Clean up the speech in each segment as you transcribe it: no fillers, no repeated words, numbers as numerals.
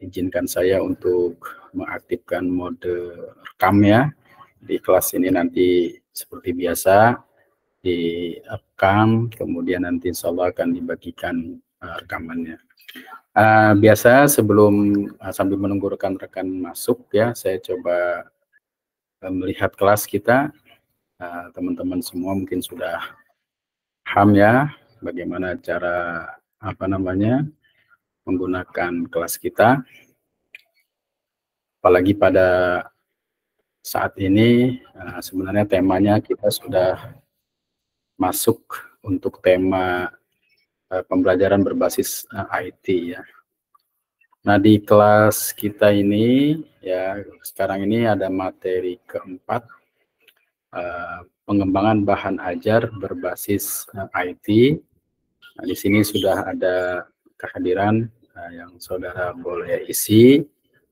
izinkan saya untuk mengaktifkan mode rekam ya. Di kelas ini nanti seperti biasa direkam, kemudian nanti insya Allah akan dibagikan rekamannya. Biasa sebelum sambil menunggu rekan-rekan masuk ya, saya coba melihat kelas kita. Teman-teman semua mungkin sudah paham ya bagaimana cara menggunakan kelas kita. Apalagi pada saat ini sebenarnya temanya kita sudah masuk untuk tema pembelajaran berbasis IT ya. Nah, di kelas kita ini ya sekarang ini ada materi keempat, pengembangan bahan ajar berbasis IT. Nah, di sini sudah ada kehadiran yang saudara boleh isi.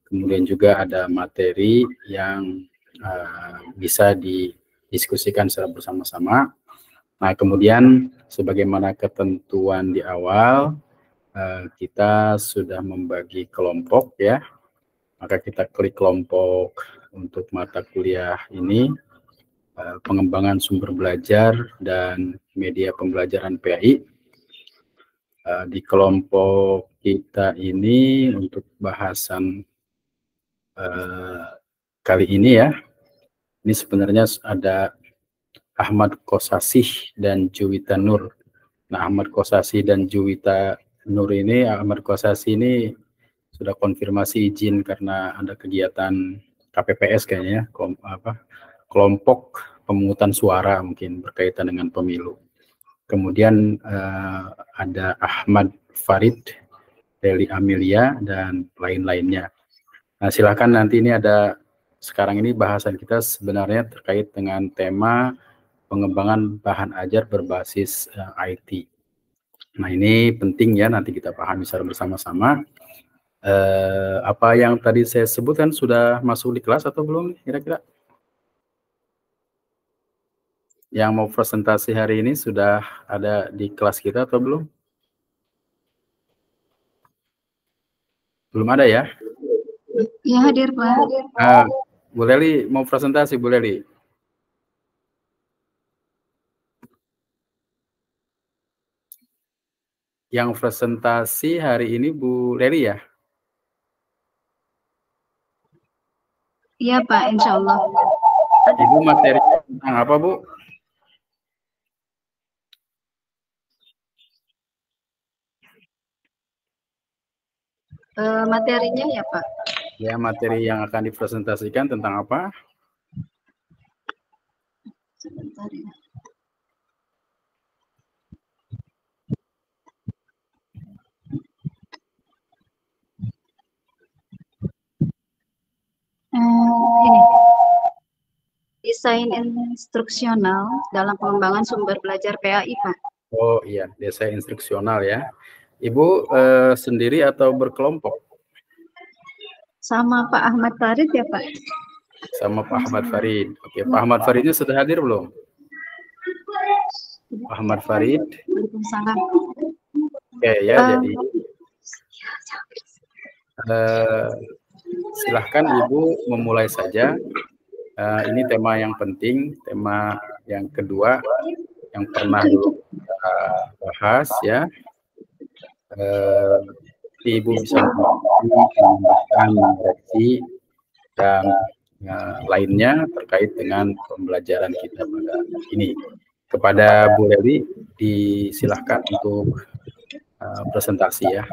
Kemudian juga ada materi yang bisa didiskusikan secara bersama-sama. Nah, kemudian sebagaimana ketentuan di awal, kita sudah membagi kelompok ya. Maka kita klik kelompok untuk mata kuliah ini, pengembangan sumber belajar dan media pembelajaran PAI. Di kelompok kita ini untuk bahasan kali ini ya, ini sebenarnya ada Ahmad Kosasih dan Juwita Nur. Nah, Ahmad Kosasih dan Juwita Nur ini, Ahmad Kosasih ini sudah konfirmasi izin karena ada kegiatan KPPS kayaknya, kelompok pemungutan suara mungkin berkaitan dengan pemilu. Kemudian ada Ahmad Farid, Deli Amelia, dan lain-lainnya. Nah, silakan nanti ini ada, sekarang ini bahasan kita sebenarnya terkait dengan tema pengembangan bahan ajar berbasis IT. Nah, ini penting ya, nanti kita pahami secara bersama-sama. Apa yang tadi saya sebutkan sudah masuk di kelas atau belum kira-kira? Yang mau presentasi hari ini sudah ada di kelas kita atau belum? Belum ada ya? Ya, hadir Pak. Bu Leli mau presentasi, Bu Leli? Yang presentasi hari ini Bu Leli ya? Iya Pak, insya Allah. Ibu materinya tentang apa Bu? Materinya ya Pak? Ya, materi yang akan dipresentasikan tentang apa? Sebentar ya. Ini desain instruksional dalam pengembangan sumber belajar PAI Pak. Oh iya, desain instruksional ya. Ibu sendiri atau berkelompok? Sama Pak Ahmad Farid ya Pak? Sama Pak Ahmad Farid. Oke, Pak Ahmad Faridnya sudah hadir belum? Pak Ahmad Farid. Waalaikumsalam. Oke ya, jadi silahkan Ibu memulai saja. Ini tema yang penting, tema yang kedua yang pernah kita bahas ya. Ibu bisa menambahkan reaksi dan lainnya terkait dengan pembelajaran kita pada ini. Kepada Bu Leli, disilahkan untuk presentasi ya.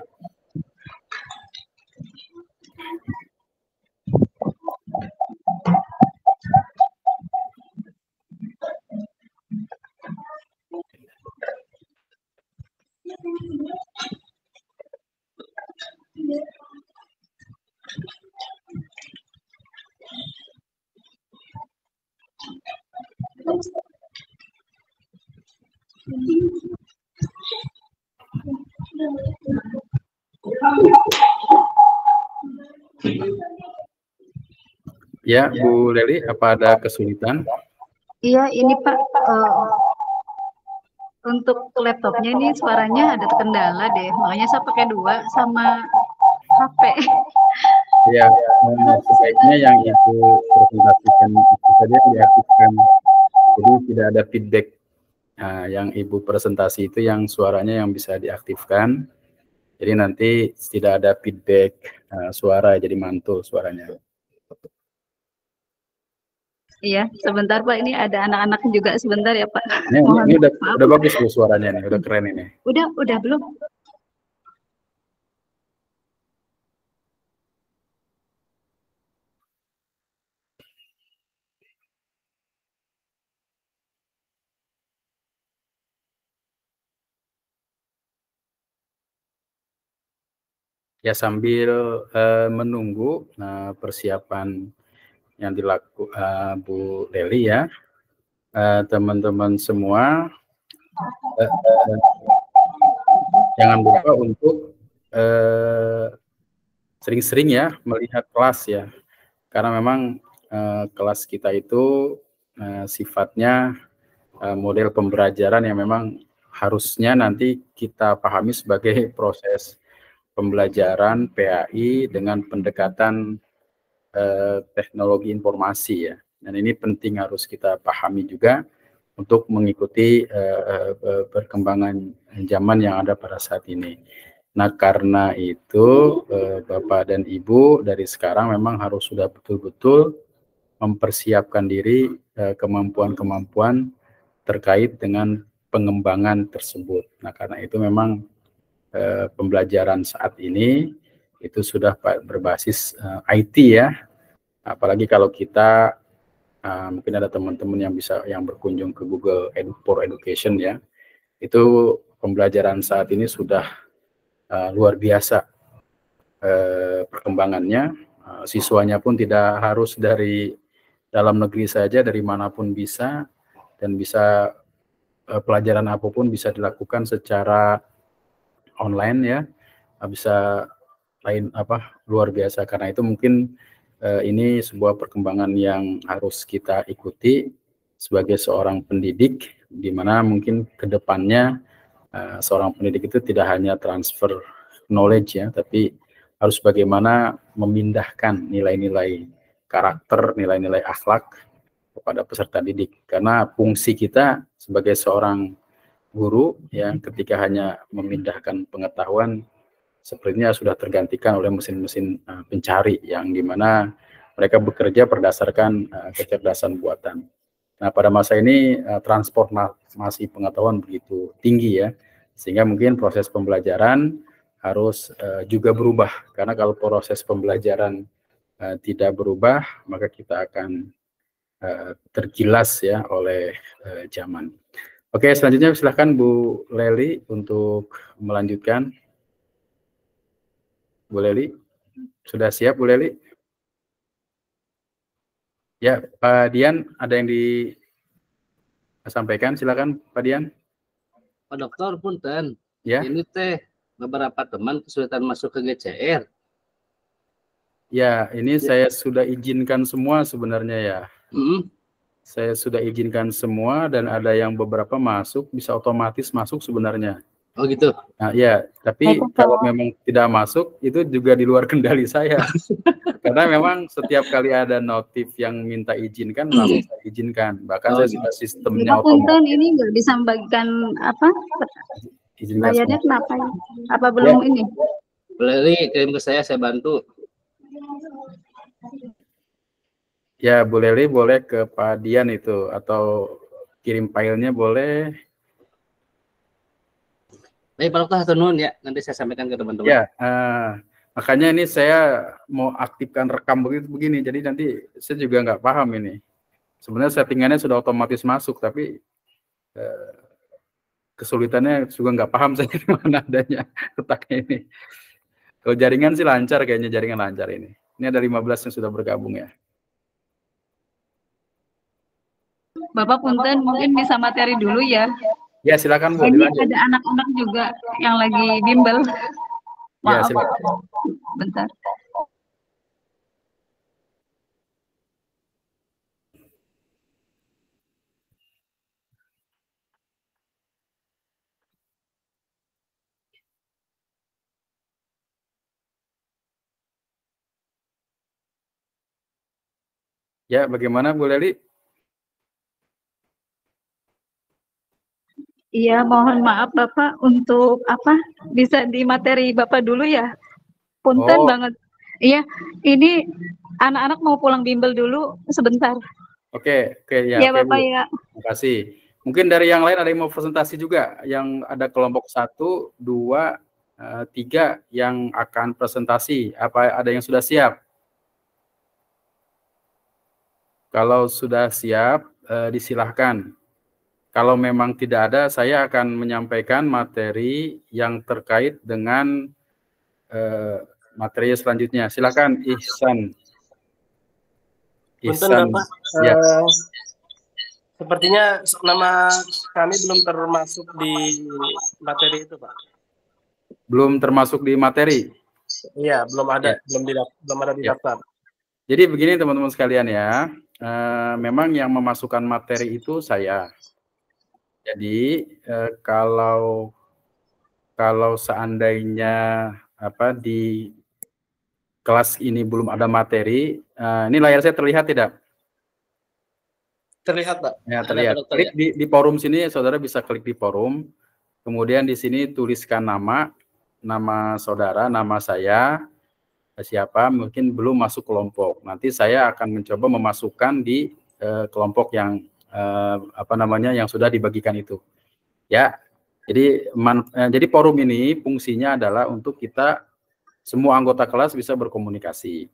Ya, Bu Leli, apa ada kesulitan? Iya, ini Pak, Untuk laptopnya ini suaranya ada kendala deh, makanya saya pakai dua sama HP. Ya, sebaiknya yang Ibu presentasikan itu saja yang diaktifkan. Jadi tidak ada feedback. Nah, yang Ibu presentasi itu yang suaranya yang bisa diaktifkan. Jadi nanti tidak ada feedback suara, jadi mantul suaranya. Iya, sebentar Pak, ini ada anak-anak juga sebentar ya Pak. Ini udah bagus Bu suaranya nih, udah keren ini. Udah belum? Ya sambil menunggu persiapan yang dilakukan Bu Leli ya, teman-teman semua jangan lupa untuk sering-sering ya melihat kelas ya, karena memang kelas kita itu sifatnya model pembelajaran yang memang harusnya nanti kita pahami sebagai proses pembelajaran PAI dengan pendekatan teknologi informasi ya. Dan ini penting harus kita pahami juga untuk mengikuti perkembangan zaman yang ada pada saat ini. Nah, karena itu Bapak dan Ibu dari sekarang memang harus sudah betul-betul mempersiapkan diri kemampuan-kemampuan terkait dengan pengembangan tersebut. Nah, karena itu memang pembelajaran saat ini itu sudah berbasis IT ya. Apalagi kalau kita mungkin ada teman-teman yang berkunjung ke Google for Education ya. Itu pembelajaran saat ini sudah luar biasa perkembangannya. Siswanya pun tidak harus dari dalam negeri saja, dari manapun bisa, dan bisa pelajaran apapun bisa dilakukan secara online ya, bisa luar biasa. Karena itu mungkin ini sebuah perkembangan yang harus kita ikuti sebagai seorang pendidik, di mana mungkin kedepannya seorang pendidik itu tidak hanya transfer knowledge ya, tapi harus bagaimana memindahkan nilai-nilai karakter, nilai-nilai akhlak kepada peserta didik. Karena fungsi kita sebagai seorang guru ya, ketika hanya memindahkan pengetahuan, sepertinya sudah tergantikan oleh mesin-mesin pencari yang dimana mereka bekerja berdasarkan kecerdasan buatan. Nah, pada masa ini transformasi pengetahuan begitu tinggi ya, sehingga mungkin proses pembelajaran harus juga berubah. Karena kalau proses pembelajaran tidak berubah, maka kita akan tergilas ya oleh zaman. Oke, selanjutnya silahkan Bu Leli untuk melanjutkan. Bu Leli, sudah siap Bu Leli? Ya, Pak Dian, ada yang disampaikan? Silakan Pak Dian. Pak Dokter, punten. Ya. Ini teh beberapa teman kesulitan masuk ke GCR. Ya, ini saya sudah izinkan semua sebenarnya ya. Saya sudah izinkan semua dan ada yang beberapa masuk, bisa otomatis masuk sebenarnya. Oh gitu. Nah, ya, tapi kalau memang tidak masuk, itu juga di luar kendali saya. Karena memang setiap kali ada notif yang minta izinkan, langsung saya izinkan. Bahkan saya sudah sistemnya otomatis. Ini nggak bisa membagikan apa? Layarnya kenapa ya? Apa belum ini? Boleh kirim ke saya bantu. Ya, Bu Leli boleh ke Pak Dian itu, atau kirim filenya boleh. Baik Pak Dokter, turun ya, nanti saya sampaikan ke teman-teman. Ya, makanya ini saya mau aktifkan rekam begini, jadi nanti saya juga nggak paham ini. Sebenarnya settingannya sudah otomatis masuk, tapi kesulitannya juga nggak paham saya di mana adanya letaknya ini. Kalau jaringan sih lancar, kayaknya jaringan lancar ini. Ini ada 15 yang sudah bergabung ya. Bapak punten, mungkin bisa materi dulu ya. Ya, silakan Bu. Ini ada anak-anak juga yang lagi bimbel. Maaf, ya, bentar. Ya, bagaimana Bu Leli? Iya, mohon maaf Bapak untuk apa? Bisa di materi Bapak dulu ya. Punten Oh, banget. Iya, ini anak-anak mau pulang bimbel dulu sebentar. oke, ya, Ya oke Bapak Bu. ya. Terima kasih. Mungkin dari yang lain ada yang mau presentasi juga, yang ada kelompok 1, 2, 3 yang akan presentasi. Apa ada yang sudah siap? Kalau sudah siap, disilahkan. Kalau memang tidak ada, saya akan menyampaikan materi yang terkait dengan materi selanjutnya. Silakan Ihsan. Punten Ihsan, Bapak, ya. Sepertinya nama kami belum termasuk di materi itu, Pak. Belum termasuk di materi. Iya, belum ada, Ya. belum ada di Ya. daftar. Jadi begini teman-teman sekalian ya, memang yang memasukkan materi itu saya. Jadi kalau seandainya di kelas ini belum ada materi, ini layar saya terlihat tidak? Terlihat, Pak. Ya, Ada, terlihat. Pak Dokter, Klik ya? di forum sini, saudara bisa klik di forum. Kemudian di sini tuliskan nama saudara, nama saya, siapa, mungkin belum masuk kelompok. Nanti saya akan mencoba memasukkan di kelompok yang yang sudah dibagikan itu. Ya. Jadi forum ini fungsinya adalah untuk kita semua anggota kelas bisa berkomunikasi.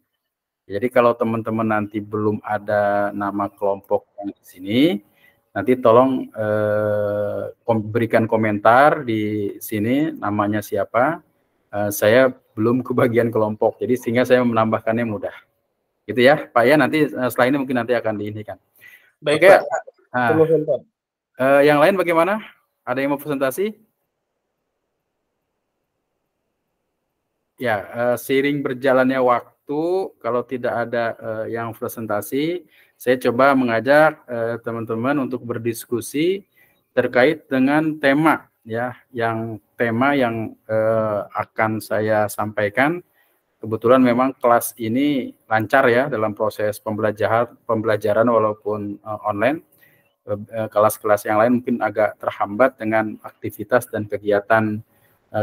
Jadi kalau teman-teman nanti belum ada nama kelompok yang di sini, nanti tolong berikan komentar di sini namanya siapa. Saya belum kebagian kelompok, jadi sehingga saya menambahkannya mudah. Gitu ya, Pak ya. Nanti setelah ini mungkin nanti akan diinikan. Baik, Oke. Pak. Nah, yang lain bagaimana? Ada yang mau presentasi? Ya, seiring berjalannya waktu, kalau tidak ada yang presentasi, saya coba mengajak teman-teman untuk berdiskusi terkait dengan tema yang akan saya sampaikan. Kebetulan memang kelas ini lancar ya dalam proses pembelajaran walaupun online. Kelas-kelas yang lain mungkin agak terhambat dengan aktivitas dan kegiatan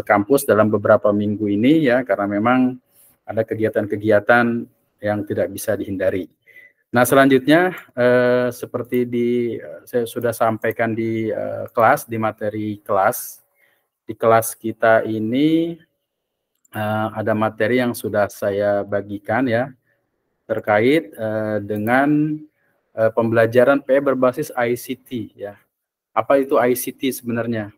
kampus dalam beberapa minggu ini ya, karena memang ada kegiatan-kegiatan yang tidak bisa dihindari. Nah, selanjutnya seperti saya sudah sampaikan di kelas, di materi kelas, di kelas kita ini ada materi yang sudah saya bagikan ya, terkait dengan pembelajaran PE berbasis ICT ya. Apa itu ICT sebenarnya?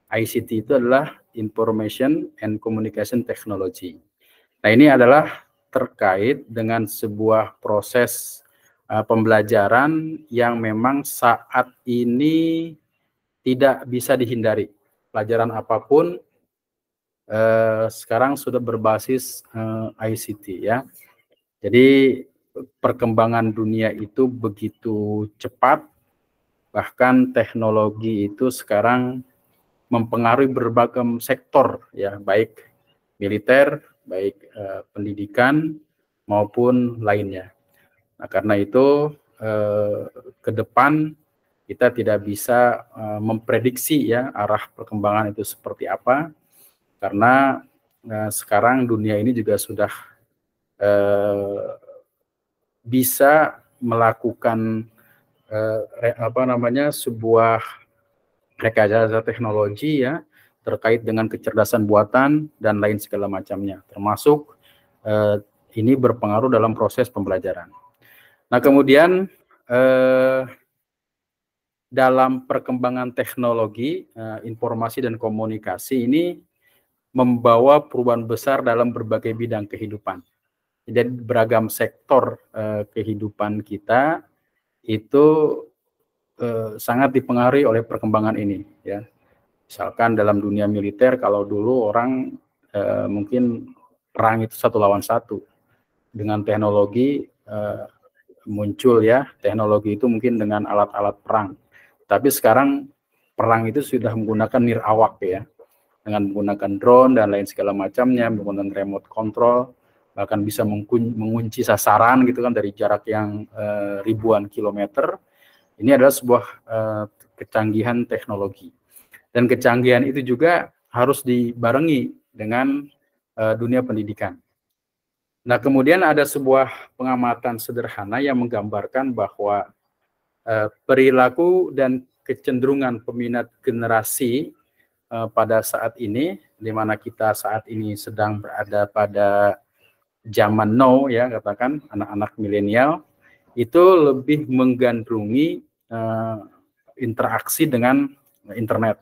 ICT itu adalah Information and Communication Technology. Nah, ini adalah terkait dengan sebuah proses pembelajaran yang memang saat ini tidak bisa dihindari. Pelajaran apapun sekarang sudah berbasis ICT ya. Jadi perkembangan dunia itu begitu cepat, bahkan teknologi itu sekarang mempengaruhi berbagai sektor ya, baik militer, baik pendidikan maupun lainnya. Nah, karena itu ke depan kita tidak bisa memprediksi ya arah perkembangan itu seperti apa, karena sekarang dunia ini juga sudah bisa melakukan sebuah rekayasa teknologi ya terkait dengan kecerdasan buatan dan lain segala macamnya, termasuk ini berpengaruh dalam proses pembelajaran. Nah, kemudian dalam perkembangan teknologi informasi dan komunikasi ini membawa perubahan besar dalam berbagai bidang kehidupan. Jadi beragam sektor kehidupan kita itu sangat dipengaruhi oleh perkembangan ini ya. Misalkan dalam dunia militer, kalau dulu orang mungkin perang itu 1 lawan 1. Dengan teknologi muncul ya, teknologi itu mungkin dengan alat-alat perang. Tapi sekarang perang itu sudah menggunakan nirawak ya, dengan menggunakan drone dan lain segala macamnya, menggunakan remote control, bahkan bisa mengunci sasaran gitu kan dari jarak yang ribuan kilometer. Ini adalah sebuah kecanggihan teknologi. Dan kecanggihan itu juga harus dibarengi dengan dunia pendidikan. Nah, kemudian ada sebuah pengamatan sederhana yang menggambarkan bahwa perilaku dan kecenderungan peminat generasi pada saat ini, di mana kita saat ini sedang berada pada zaman now, ya, katakan anak-anak milenial, itu lebih menggandrungi interaksi dengan internet,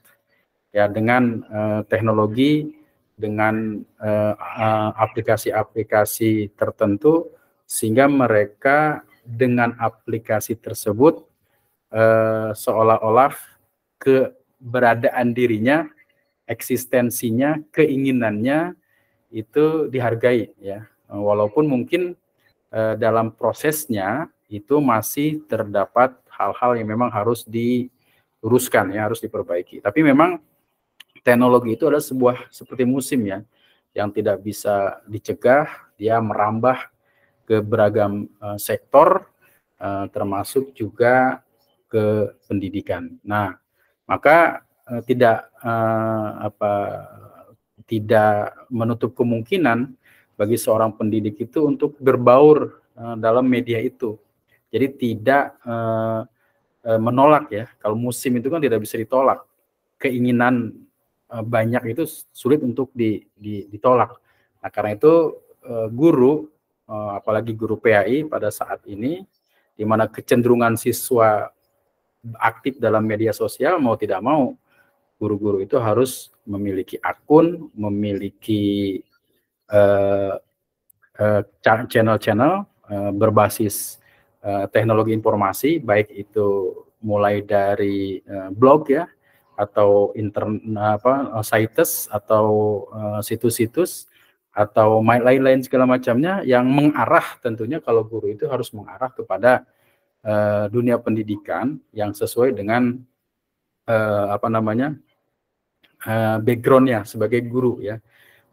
ya, dengan teknologi, dengan aplikasi-aplikasi tertentu, sehingga mereka dengan aplikasi tersebut seolah-olah keberadaan dirinya, eksistensinya, keinginannya itu dihargai, ya, walaupun mungkin dalam prosesnya itu masih terdapat hal-hal yang memang harus diluruskan, ya, harus diperbaiki. Tapi memang teknologi itu adalah sebuah seperti musim, ya, yang tidak bisa dicegah, dia merambah ke beragam sektor, termasuk juga ke pendidikan. Nah, maka tidak menutup kemungkinan bagi seorang pendidik itu untuk berbaur dalam media itu. Jadi tidak menolak, ya. Kalau musim itu kan tidak bisa ditolak. Keinginan banyak itu sulit untuk ditolak. Nah, karena itu guru, apalagi guru PAI pada saat ini, di mana kecenderungan siswa aktif dalam media sosial, mau tidak mau guru-guru itu harus memiliki akun, memiliki channel-channel berbasis teknologi informasi, baik itu mulai dari blog, ya, atau sites, atau situs-situs, atau lain-lain segala macamnya, yang mengarah, tentunya kalau guru itu harus mengarah kepada dunia pendidikan yang sesuai dengan backgroundnya sebagai guru, ya,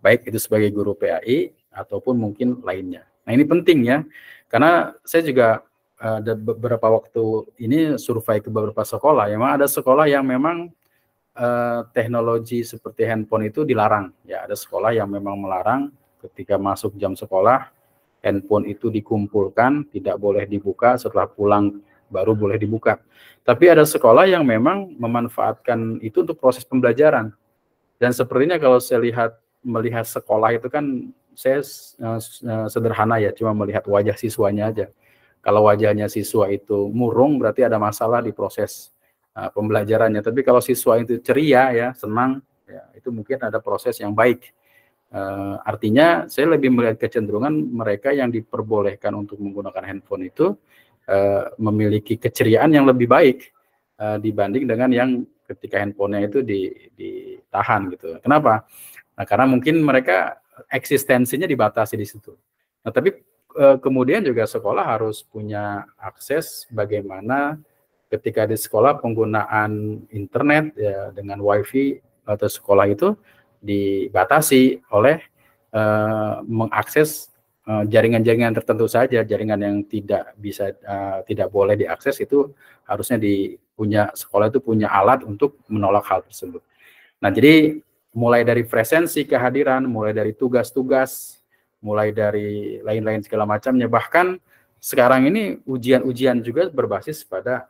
baik itu sebagai guru PAI ataupun mungkin lainnya. Nah, ini penting, ya, karena saya juga ada beberapa waktu ini survei ke beberapa sekolah. Memang ada sekolah yang memang teknologi seperti handphone itu dilarang, ya. Ada sekolah yang memang melarang ketika masuk jam sekolah handphone itu dikumpulkan, tidak boleh dibuka, setelah pulang baru boleh dibuka. Tapi ada sekolah yang memang memanfaatkan itu untuk proses pembelajaran. Dan sepertinya kalau saya melihat sekolah itu kan, saya sederhana, ya, cuma melihat wajah siswanya aja. Kalau wajahnya siswa itu murung, berarti ada masalah di proses pembelajarannya. Tapi kalau siswa itu ceria, ya, senang, ya, itu mungkin ada proses yang baik. Artinya saya lebih melihat kecenderungan mereka yang diperbolehkan untuk menggunakan handphone itu memiliki keceriaan yang lebih baik dibanding dengan yang ketika handphonenya itu ditahan, gitu. Kenapa? Nah, karena mungkin mereka eksistensinya dibatasi di situ. Nah, tapi kemudian juga sekolah harus punya akses bagaimana ketika di sekolah penggunaan internet, ya, dengan wifi atau sekolah itu dibatasi oleh mengakses jaringan-jaringan tertentu saja. Jaringan yang tidak boleh diakses itu harusnya sekolah itu punya alat untuk menolak hal tersebut. Nah, jadi mulai dari presensi kehadiran, mulai dari tugas-tugas, mulai dari lain-lain segala macamnya, bahkan sekarang ini ujian-ujian juga berbasis pada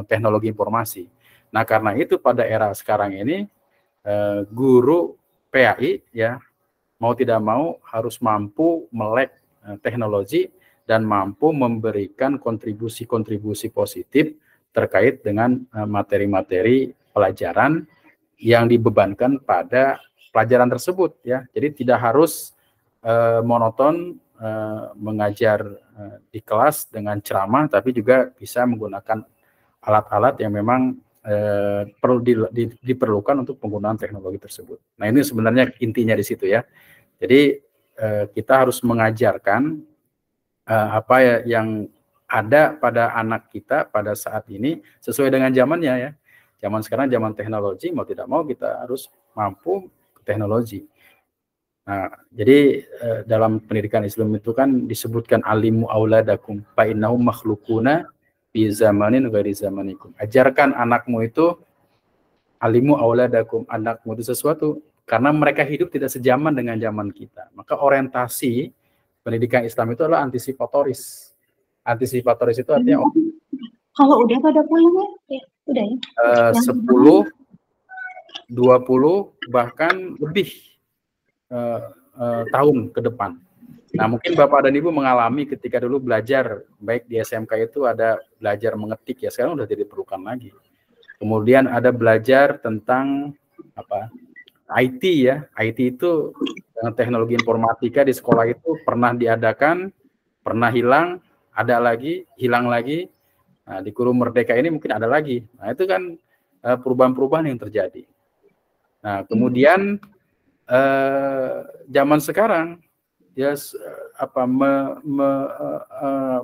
teknologi informasi. Nah, karena itu pada era sekarang ini guru PAI, ya, mau tidak mau harus mampu melek teknologi dan mampu memberikan kontribusi-kontribusi positif terkait dengan materi-materi pelajaran yang dibebankan pada pelajaran tersebut, ya. Jadi tidak harus monoton mengajar di kelas dengan ceramah, tapi juga bisa menggunakan alat-alat yang memang perlu diperlukan untuk penggunaan teknologi tersebut. Nah, ini sebenarnya intinya di situ, ya. Jadi kita harus mengajarkan apa yang ada pada anak kita pada saat ini sesuai dengan zamannya, ya. Zaman sekarang zaman teknologi, mau tidak mau kita harus mampu teknologi. Nah, jadi dalam pendidikan Islam itu kan disebutkan alimu auladakum fa innahum makhluquna fi zamanin ghairi zamanikum. Ajarkan anakmu itu, alimu auladakum, anakmu itu sesuatu, karena mereka hidup tidak sejaman dengan zaman kita. Maka orientasi pendidikan Islam itu adalah antisipatoris. Antisipatoris itu artinya kalau udah pada pulangnya, ya udah ya. 10, 20 bahkan lebih tahun ke depan. Nah, mungkin Bapak dan Ibu mengalami ketika dulu belajar, baik di SMK itu ada belajar mengetik ya, sekarang udah tidak diperlukan lagi. Kemudian ada belajar tentang apa? IT ya. IT itu dengan teknologi informatika di sekolah itu pernah diadakan, pernah hilang, ada lagi, hilang lagi. Nah, di Guru Merdeka ini mungkin ada lagi. Nah, itu kan perubahan-perubahan yang terjadi. Nah, kemudian zaman sekarang ya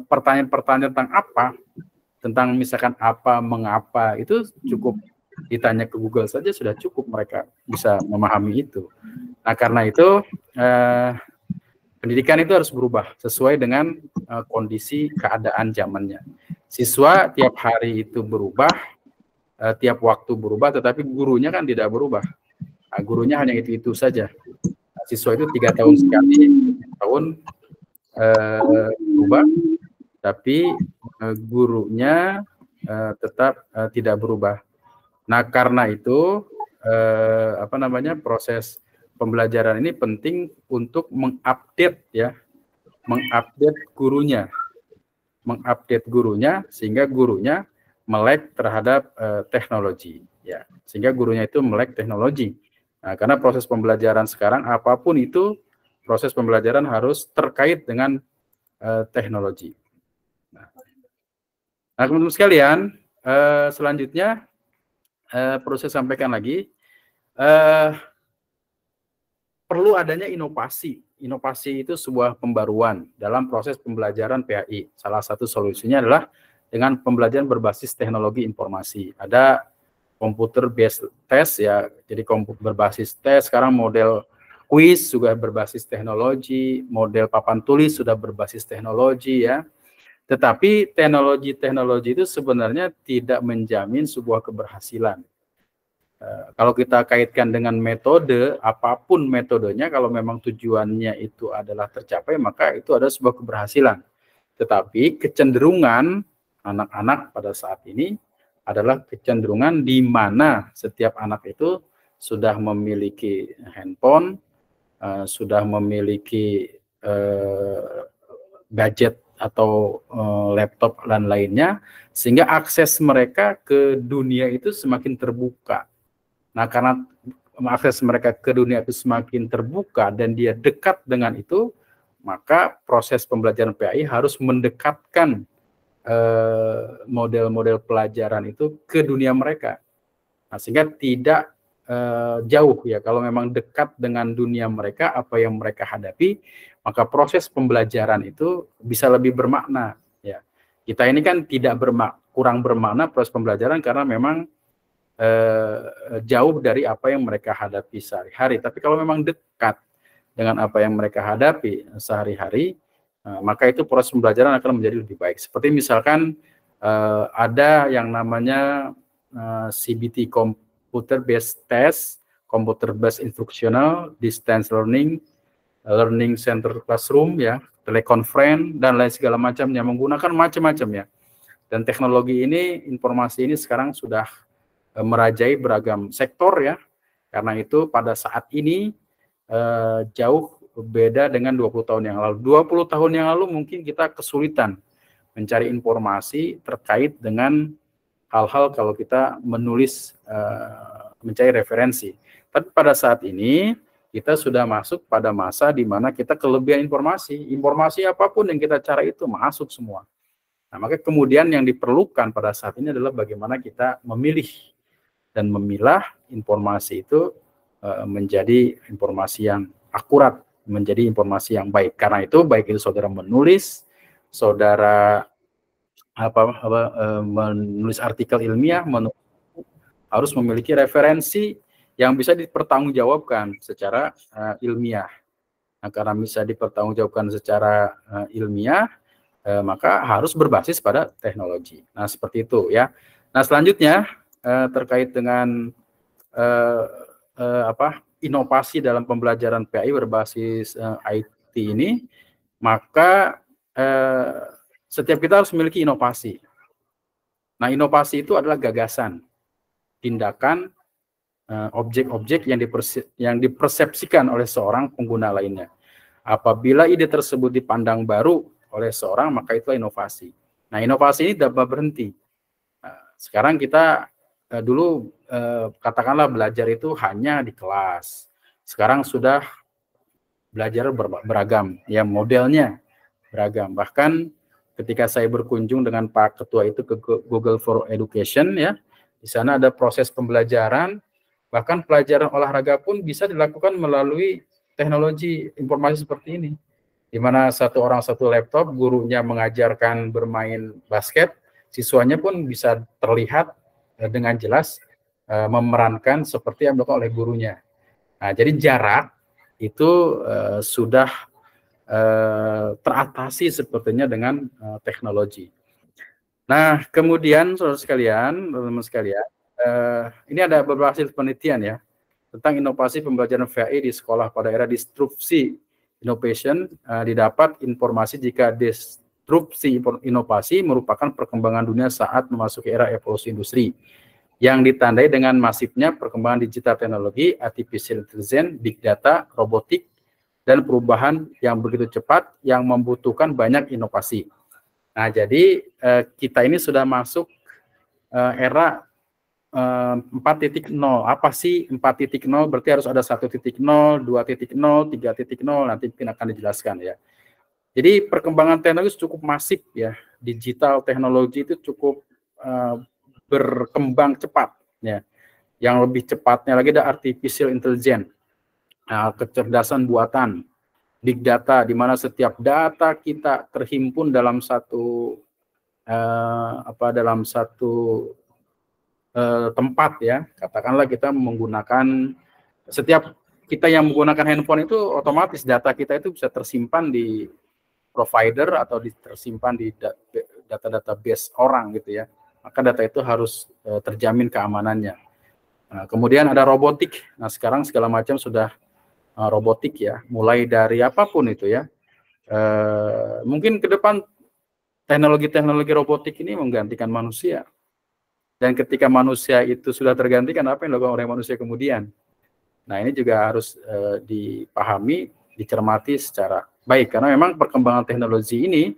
pertanyaan-pertanyaan tentang apa, tentang misalkan apa, mengapa, itu cukup ditanya ke Google saja sudah cukup, mereka bisa memahami itu. Nah, karena itu pendidikan itu harus berubah sesuai dengan kondisi keadaan zamannya. Siswa tiap hari itu berubah, tiap waktu berubah, tetapi gurunya kan tidak berubah. Nah, gurunya hanya itu saja. Nah, siswa itu 3 tahun sekali, tahun berubah, tapi gurunya tetap tidak berubah. Nah, karena itu proses pembelajaran ini penting untuk mengupdate ya, mengupdate gurunya sehingga gurunya melek terhadap teknologi ya, sehingga gurunya itu melek teknologi. Nah, karena proses pembelajaran sekarang apapun itu, proses pembelajaran harus terkait dengan teknologi. Nah, teman-teman sekalian, selanjutnya perlu saya sampaikan lagi, perlu adanya inovasi. Inovasi itu sebuah pembaruan dalam proses pembelajaran PAI. Salah satu solusinya adalah dengan pembelajaran berbasis teknologi informasi. Ada komputer based test ya, jadi komputer berbasis tes, sekarang model kuis juga berbasis teknologi, model papan tulis sudah berbasis teknologi ya. Tetapi teknologi itu sebenarnya tidak menjamin sebuah keberhasilan. Kalau kita kaitkan dengan metode, apapun metodenya, kalau memang tujuannya itu adalah tercapai, maka itu ada sebuah keberhasilan. Tetapi kecenderungan anak-anak pada saat ini adalah kecenderungan di mana setiap anak itu sudah memiliki handphone, sudah memiliki gadget atau laptop dan lainnya, sehingga akses mereka ke dunia itu semakin terbuka. Nah, karena akses mereka ke dunia itu semakin terbuka dan dia dekat dengan itu, maka proses pembelajaran PAI harus mendekatkan model-model pelajaran itu ke dunia mereka. Nah, sehingga tidak jauh ya, kalau memang dekat dengan dunia mereka, apa yang mereka hadapi, maka proses pembelajaran itu bisa lebih bermakna ya. Kita ini kan kurang bermakna proses pembelajaran karena memang jauh dari apa yang mereka hadapi sehari-hari. Tapi kalau memang dekat dengan apa yang mereka hadapi sehari-hari, maka itu proses pembelajaran akan menjadi lebih baik. Seperti misalkan ada yang namanya CBT, Computer Based Test, Computer Based Instructional, Distance Learning, Learning Center Classroom, ya, telekonferensi, dan lain segala macamnya, menggunakan macam-macam ya. Dan teknologi ini, informasi ini sekarang sudah merajai beragam sektor ya. Karena itu pada saat ini jauh beda dengan 20 tahun yang lalu. 20 tahun yang lalu mungkin kita kesulitan mencari informasi terkait dengan hal-hal kalau kita menulis, mencari referensi. Tapi pada saat ini kita sudah masuk pada masa di mana kita kelebihan informasi apapun yang kita cari itu masuk semua. Nah, maka kemudian yang diperlukan pada saat ini adalah bagaimana kita memilih dan memilah informasi itu menjadi informasi yang akurat, menjadi informasi yang baik. Karena itu baik itu saudara menulis, saudara menulis artikel ilmiah, harus memiliki referensi yang bisa dipertanggungjawabkan secara ilmiah. Nah, karena bisa dipertanggungjawabkan secara ilmiah, maka harus berbasis pada teknologi. Nah, seperti itu ya. Nah, selanjutnya terkait dengan inovasi dalam pembelajaran PAI berbasis IT ini, maka setiap kita harus memiliki inovasi. Nah, inovasi itu adalah gagasan, tindakan, objek-objek yang dipersepsikan oleh seorang pengguna lainnya. Apabila ide tersebut dipandang baru oleh seorang, maka itulah inovasi. Nah, inovasi ini dapat berhenti. Nah, sekarang kita dulu katakanlah belajar itu hanya di kelas. Sekarang sudah belajar beragam, ya modelnya beragam. Bahkan ketika saya berkunjung dengan Pak Ketua itu ke Google for Education, ya, di sana ada proses pembelajaran, bahkan pelajaran olahraga pun bisa dilakukan melalui teknologi informasi seperti ini, di mana satu orang satu laptop, gurunya mengajarkan bermain basket, siswanya pun bisa terlihat dengan jelas memerankan seperti yang dilakukan oleh gurunya. Nah, jadi jarak itu sudah teratasi sepertinya dengan teknologi. Nah, kemudian saudara sekalian, teman-teman sekalian, ini ada beberapa hasil penelitian ya tentang inovasi pembelajaran VAI di sekolah pada era disrupsi innovation. Didapat informasi jika disrupsi inovasi merupakan perkembangan dunia saat memasuki era evolusi industri yang ditandai dengan masifnya perkembangan digital teknologi, artificial intelligence, big data, robotik, dan perubahan yang begitu cepat yang membutuhkan banyak inovasi. Nah, jadi kita ini sudah masuk era 4.0. Apa sih 4.0? Berarti harus ada 1.0, 2.0, 3.0, nanti mungkin akan dijelaskan ya. Jadi perkembangan teknologi cukup masif ya. Digital teknologi itu cukup berkembang cepat ya. Yang lebih cepatnya lagi ada artificial intelligence, kecerdasan buatan, big data, di mana setiap data kita terhimpun dalam satu tempat ya. Katakanlah kita menggunakan, setiap kita yang menggunakan handphone itu otomatis data kita itu bisa tersimpan di provider atau tersimpan di database orang gitu ya. Maka data itu harus terjamin keamanannya. Nah, kemudian ada robotik. Nah, sekarang segala macam sudah robotik ya, mulai dari apapun itu ya. Mungkin ke depan teknologi-teknologi robotik ini menggantikan manusia. Dan ketika manusia itu sudah tergantikan, apa yang dilakukan oleh manusia kemudian? Nah, ini juga harus dipahami, dicermati secara baik, karena memang perkembangan teknologi ini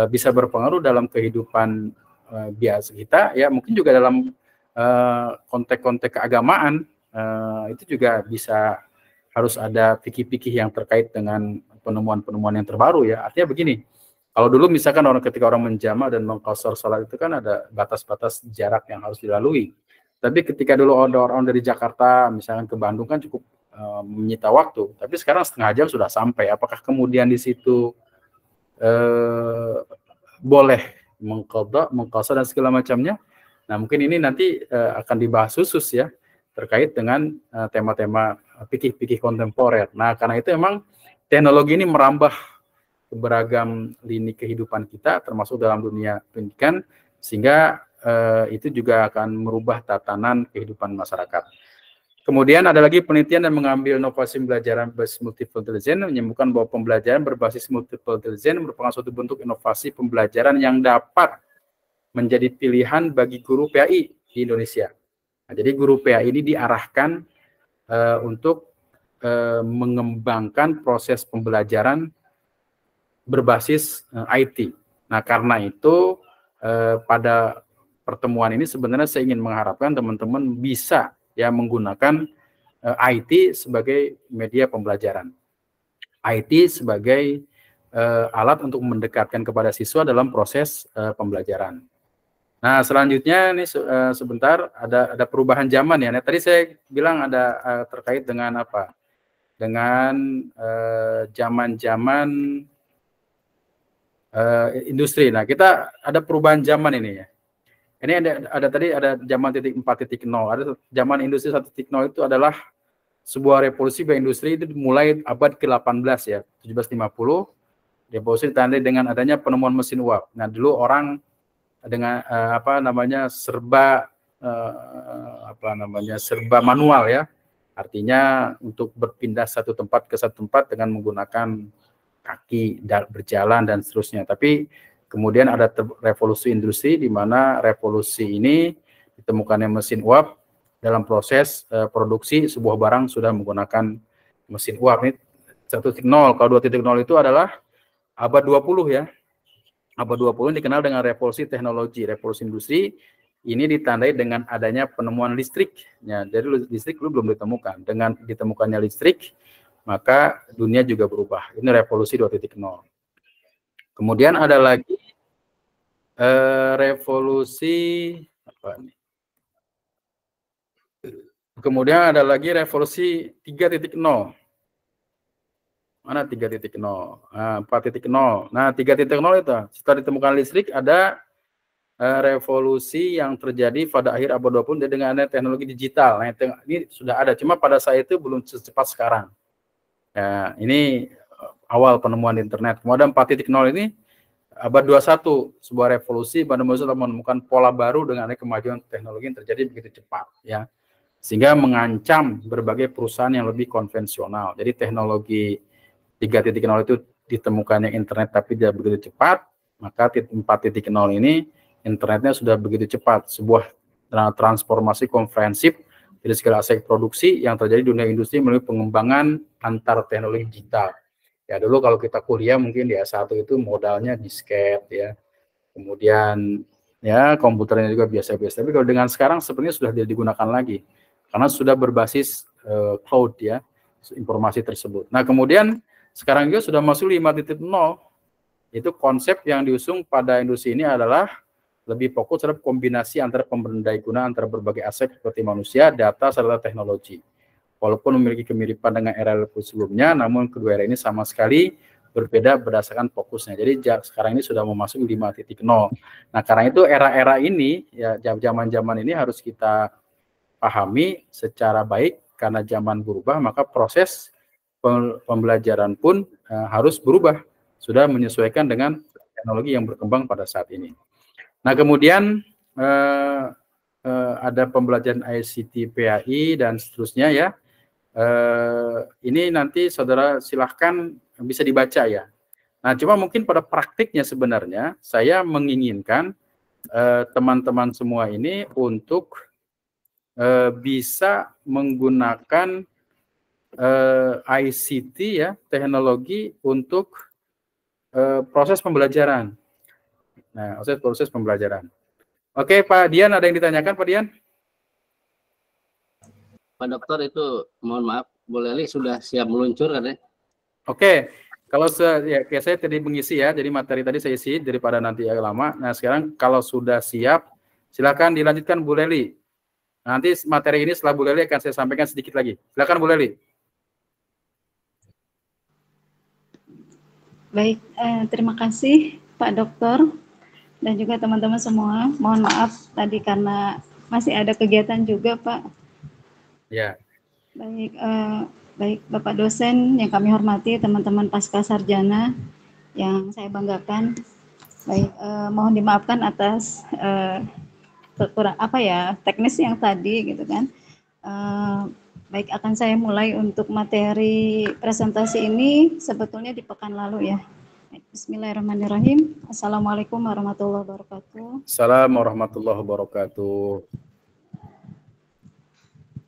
bisa berpengaruh dalam kehidupan biasa kita, ya mungkin juga dalam konteks-konteks keagamaan, itu juga bisa harus ada fikih-fikih yang terkait dengan penemuan-penemuan yang terbaru ya. Artinya begini, kalau dulu misalkan ketika orang menjama dan mengqashar salat itu kan ada batas-batas jarak yang harus dilalui. Tapi ketika dulu ada orang dari Jakarta misalkan ke Bandung kan cukup menyita waktu. Tapi sekarang setengah jam sudah sampai. Apakah kemudian di situ boleh mengqashar dan segala macamnya? Nah, mungkin ini nanti akan dibahas khusus ya terkait dengan tema-tema fikih-fikih kontemporer. Nah, karena itu memang teknologi ini merambah ke beragam lini kehidupan kita, termasuk dalam dunia pendidikan, sehingga itu juga akan merubah tatanan kehidupan masyarakat. Kemudian ada lagi penelitian yang mengambil inovasi pembelajaran berbasis multiple intelligence, menyebutkan bahwa pembelajaran berbasis multiple intelligence merupakan suatu bentuk inovasi pembelajaran yang dapat menjadi pilihan bagi guru PAI di Indonesia. Nah, jadi guru PAI ini diarahkan untuk mengembangkan proses pembelajaran berbasis IT. Nah, karena itu pada pertemuan ini sebenarnya saya ingin mengharapkan teman-teman bisa ya menggunakan IT sebagai media pembelajaran. IT sebagai alat untuk mendekatkan kepada siswa dalam proses pembelajaran. Nah, selanjutnya nih sebentar ada perubahan zaman ya. Nah, tadi saya bilang ada terkait dengan apa? Dengan zaman-zaman industri. Nah, kita ada perubahan zaman ini ya. Ini ada tadi ada zaman 4.0, ada zaman industri 1.0 itu adalah sebuah revolusi bioindustri itu dimulai abad ke-18 ya, 1750. Revolusi ditandai dengan adanya penemuan mesin uap. Nah, dulu orang dengan serba manual ya. Artinya untuk berpindah satu tempat ke satu tempat dengan menggunakan kaki, berjalan dan seterusnya. Tapi kemudian ada revolusi industri di mana revolusi ini ditemukannya mesin uap dalam proses produksi sebuah barang sudah menggunakan mesin uap. Ini 1.0. Kalau 2.0 itu adalah abad 20 ya. Abad 20 dikenal dengan revolusi teknologi, revolusi industri. Ini ditandai dengan adanya penemuan listrik. Ya, jadi listrik dulu belum ditemukan. Dengan ditemukannya listrik, maka dunia juga berubah. Ini revolusi 2.0. Kemudian ada lagi revolusi apa nih? Kemudian ada lagi revolusi 3.0. Mana 3.0? Nah, 4.0. Nah, 3.0 itu setelah ditemukan listrik ada revolusi yang terjadi pada akhir abad 20 dengan adanya teknologi digital. Nah, ini sudah ada, cuma pada saat itu belum secepat sekarang. Ya, ini awal penemuan internet. Kemudian 4.0 ini abad 21, sebuah revolusi pada manusia menemukan pola baru dengan adanya kemajuan teknologi yang terjadi begitu cepat, ya. Sehingga mengancam berbagai perusahaan yang lebih konvensional. Jadi teknologi 3.0 itu ditemukannya internet tapi tidak begitu cepat, maka 4.0 ini internetnya sudah begitu cepat, sebuah transformasi komprehensif dari segala aspek produksi yang terjadi di dunia industri melalui pengembangan antar teknologi digital. Ya, dulu kalau kita kuliah mungkin di S1 itu modalnya disket ya. Kemudian ya komputernya juga biasa-biasa. Tapi kalau dengan sekarang sebenarnya sudah tidak digunakan lagi karena sudah berbasis cloud ya, informasi tersebut. Nah, kemudian sekarang juga sudah masuk 5.0. Itu konsep yang diusung pada industri ini adalah lebih fokus terhadap kombinasi antara pemberdaya guna antara berbagai aset seperti manusia, data, serta teknologi. Walaupun memiliki kemiripan dengan era sebelumnya, namun kedua era ini sama sekali berbeda berdasarkan fokusnya. Jadi sekarang ini sudah memasuki 5.0. Nah, karena itu era-era ini, ya zaman-zaman ini harus kita pahami secara baik, karena zaman berubah, maka proses pembelajaran pun harus berubah, sudah menyesuaikan dengan teknologi yang berkembang pada saat ini. Nah, kemudian ada pembelajaran ICT PAI dan seterusnya ya. Ini nanti saudara silahkan bisa dibaca ya. Nah, cuma mungkin pada praktiknya sebenarnya saya menginginkan teman-teman semua ini untuk bisa menggunakan ICT ya, teknologi untuk proses pembelajaran. Nah, proses pembelajaran. Oke, Pak Dian, ada yang ditanyakan, Pak Dian? Pak Dokter, itu mohon maaf, Bu Leli sudah siap meluncur kan ya? Oke, kalau saya tadi mengisi ya, jadi materi tadi saya isi daripada nanti agak lama. Nah, sekarang kalau sudah siap, silakan dilanjutkan Bu Leli. Nanti materi ini setelah Bu Leli akan saya sampaikan sedikit lagi. Silakan Bu Leli. Baik, terima kasih Pak Dokter dan juga teman-teman semua. Mohon maaf tadi karena masih ada kegiatan juga, Pak. Ya. Baik Bapak dosen yang kami hormati, teman-teman pasca sarjana yang saya banggakan. Baik, mohon dimaafkan atas teknis yang tadi gitu kan. Baik, akan saya mulai untuk materi presentasi ini sebetulnya di pekan lalu ya. Bismillahirrahmanirrahim. Assalamualaikum warahmatullahi wabarakatuh. Assalamualaikum warahmatullahi wabarakatuh.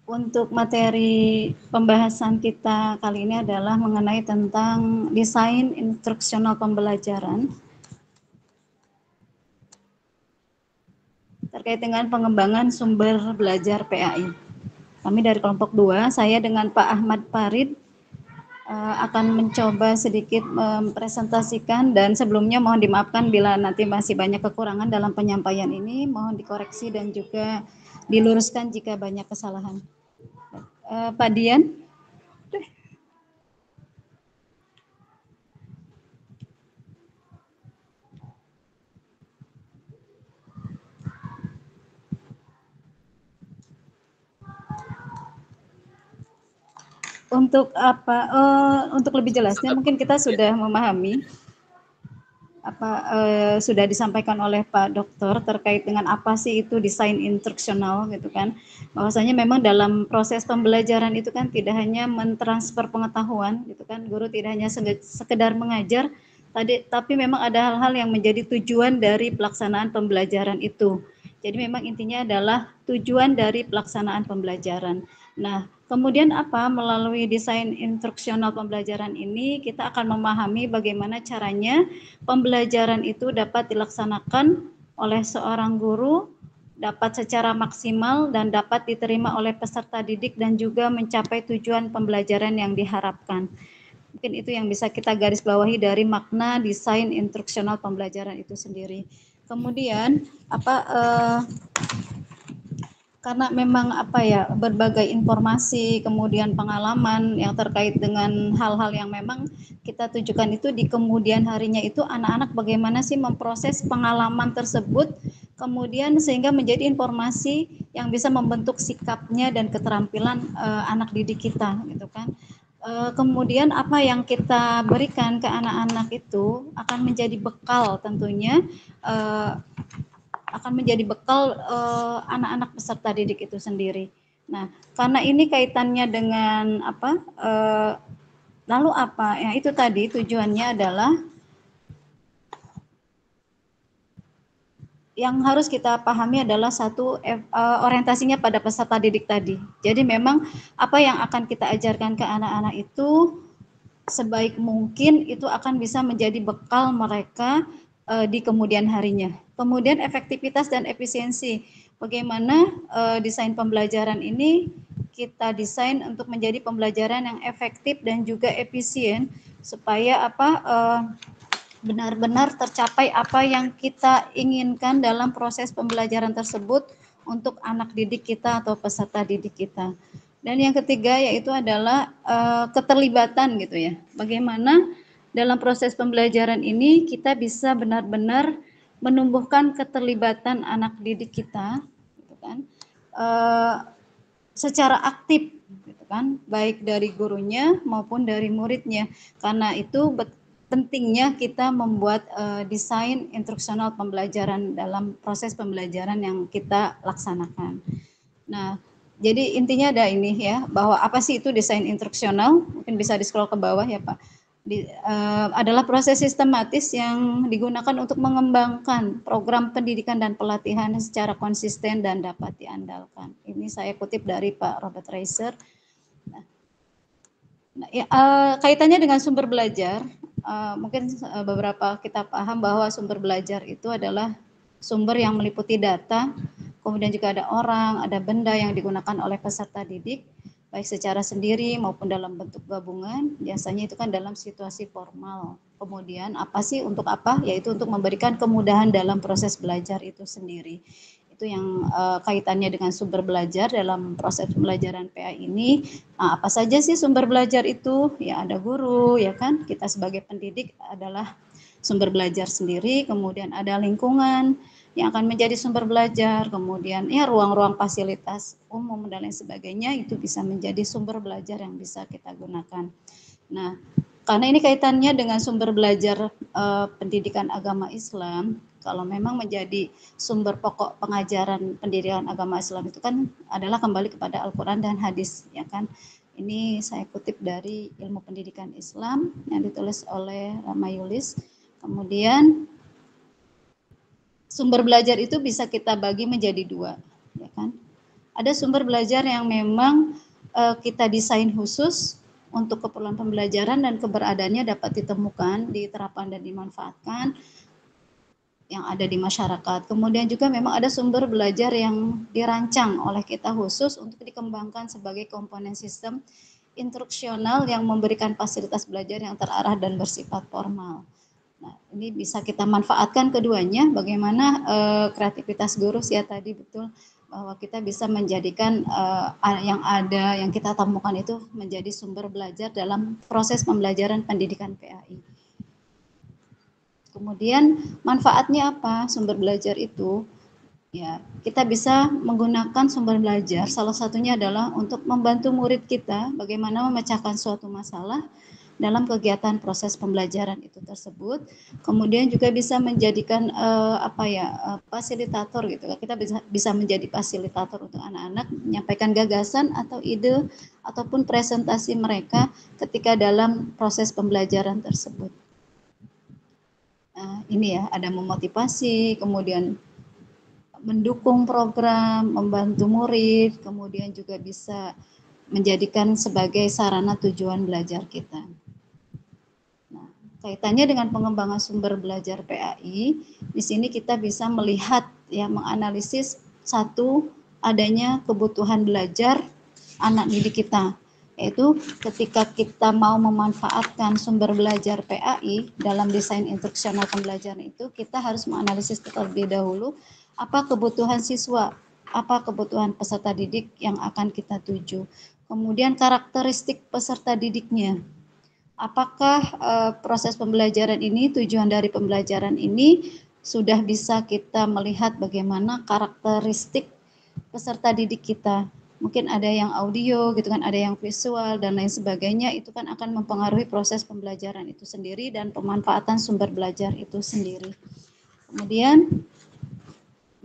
Untuk materi pembahasan kita kali ini adalah mengenai tentang desain instruksional pembelajaran terkait dengan pengembangan sumber belajar PAI. Kami dari kelompok 2, saya dengan Pak Ahmad Farid akan mencoba sedikit mempresentasikan, dan sebelumnya mohon dimaafkan bila nanti masih banyak kekurangan dalam penyampaian ini, mohon dikoreksi dan juga diluruskan jika banyak kesalahan. Pak Dian. Untuk apa? Untuk lebih jelasnya mungkin kita sudah memahami apa sudah disampaikan oleh Pak Dokter terkait dengan apa sih itu desain instruksional gitu kan. Bahwasanya memang dalam proses pembelajaran itu kan tidak hanya mentransfer pengetahuan gitu kan. Guru tidak hanya sekedar mengajar tapi memang ada hal-hal yang menjadi tujuan dari pelaksanaan pembelajaran itu. Jadi memang intinya adalah tujuan dari pelaksanaan pembelajaran. Nah, kemudian apa? Melalui desain instruksional pembelajaran ini kita akan memahami bagaimana caranya pembelajaran itu dapat dilaksanakan oleh seorang guru, dapat secara maksimal dan dapat diterima oleh peserta didik dan juga mencapai tujuan pembelajaran yang diharapkan. Mungkin itu yang bisa kita garis bawahi dari makna desain instruksional pembelajaran itu sendiri. Kemudian karena memang berbagai informasi kemudian pengalaman yang terkait dengan hal-hal yang memang kita tujukan itu di kemudian harinya itu anak-anak bagaimana sih memproses pengalaman tersebut kemudian sehingga menjadi informasi yang bisa membentuk sikapnya dan keterampilan anak didik kita gitu kan. Kemudian apa yang kita berikan ke anak-anak itu akan menjadi bekal tentunya akan menjadi bekal anak-anak peserta didik itu sendiri. Nah, karena ini kaitannya dengan lalu apa? Ya itu tadi tujuannya adalah yang harus kita pahami adalah satu orientasinya pada peserta didik tadi. Jadi memang apa yang akan kita ajarkan ke anak-anak itu sebaik mungkin itu akan bisa menjadi bekal mereka di kemudian harinya. Kemudian efektivitas dan efisiensi. Bagaimana desain pembelajaran ini kita desain untuk menjadi pembelajaran yang efektif dan juga efisien supaya benar-benar tercapai apa yang kita inginkan dalam proses pembelajaran tersebut untuk anak didik kita atau peserta didik kita. Dan yang ketiga yaitu adalah keterlibatan gitu ya. Bagaimana dalam proses pembelajaran ini kita bisa benar-benar menumbuhkan keterlibatan anak didik kita, gitu kan, secara aktif, gitu kan, baik dari gurunya maupun dari muridnya. Karena itu pentingnya kita membuat desain instruksional pembelajaran dalam proses pembelajaran yang kita laksanakan. Nah, jadi intinya ada ini ya, bahwa apa sih itu desain instruksional? Mungkin bisa di-scroll ke bawah ya Pak. Adalah proses sistematis yang digunakan untuk mengembangkan program pendidikan dan pelatihan secara konsisten dan dapat diandalkan. Ini saya kutip dari Pak Robert Reiser. Nah, kaitannya dengan sumber belajar, mungkin beberapa kita paham bahwa sumber belajar itu adalah sumber yang meliputi data, kemudian juga ada orang, ada benda yang digunakan oleh peserta didik, baik secara sendiri maupun dalam bentuk gabungan, biasanya itu kan dalam situasi formal. Kemudian apa sih untuk apa? Yaitu untuk memberikan kemudahan dalam proses belajar itu sendiri. Itu yang kaitannya dengan sumber belajar dalam proses pembelajaran PA ini. Nah, apa saja sih sumber belajar itu? Ya ada guru, ya kan? Kita sebagai pendidik adalah sumber belajar sendiri, kemudian ada lingkungan yang akan menjadi sumber belajar, kemudian ya ruang-ruang fasilitas umum dan lain sebagainya itu bisa menjadi sumber belajar yang bisa kita gunakan. Nah, karena ini kaitannya dengan sumber belajar pendidikan agama Islam, kalau memang menjadi sumber pokok pengajaran pendidikan agama Islam itu kan adalah kembali kepada Al-Quran dan hadis, ya kan. Ini saya kutip dari Ilmu Pendidikan Islam yang ditulis oleh Ramayulis. Kemudian sumber belajar itu bisa kita bagi menjadi dua, ya kan. Ada sumber belajar yang memang kita desain khusus untuk keperluan pembelajaran dan keberadaannya dapat ditemukan, diterapkan dan dimanfaatkan yang ada di masyarakat. Kemudian juga memang ada sumber belajar yang dirancang oleh kita khusus untuk dikembangkan sebagai komponen sistem instruksional yang memberikan fasilitas belajar yang terarah dan bersifat formal. Nah, ini bisa kita manfaatkan keduanya. Bagaimana kreativitas guru ya tadi betul bahwa kita bisa menjadikan yang kita temukan itu menjadi sumber belajar dalam proses pembelajaran pendidikan PAI. Kemudian manfaatnya apa sumber belajar itu? Ya, kita bisa menggunakan sumber belajar. Salah satunya adalah untuk membantu murid kita bagaimana memecahkan suatu masalah dalam kegiatan proses pembelajaran itu tersebut. Kemudian juga bisa menjadikan fasilitator gitu. Kita bisa menjadi fasilitator untuk anak-anak menyampaikan gagasan atau ide ataupun presentasi mereka ketika dalam proses pembelajaran tersebut. Ini ya, ada memotivasi, kemudian mendukung program, membantu murid, kemudian juga bisa menjadikan sebagai sarana tujuan belajar kita. Nah, kaitannya dengan pengembangan sumber belajar PAI, di sini kita bisa melihat ya, menganalisis satu adanya kebutuhan belajar anak didik kita, yaitu ketika kita mau memanfaatkan sumber belajar PAI dalam desain instruksional pembelajaran itu, kita harus menganalisis terlebih dahulu apa kebutuhan siswa, apa kebutuhan peserta didik yang akan kita tuju. Kemudian karakteristik peserta didiknya. Apakah proses pembelajaran ini, tujuan dari pembelajaran ini sudah bisa kita melihat bagaimana karakteristik peserta didik kita. Mungkin ada yang audio gitu kan, ada yang visual dan lain sebagainya, itu kan akan mempengaruhi proses pembelajaran itu sendiri dan pemanfaatan sumber belajar itu sendiri. Kemudian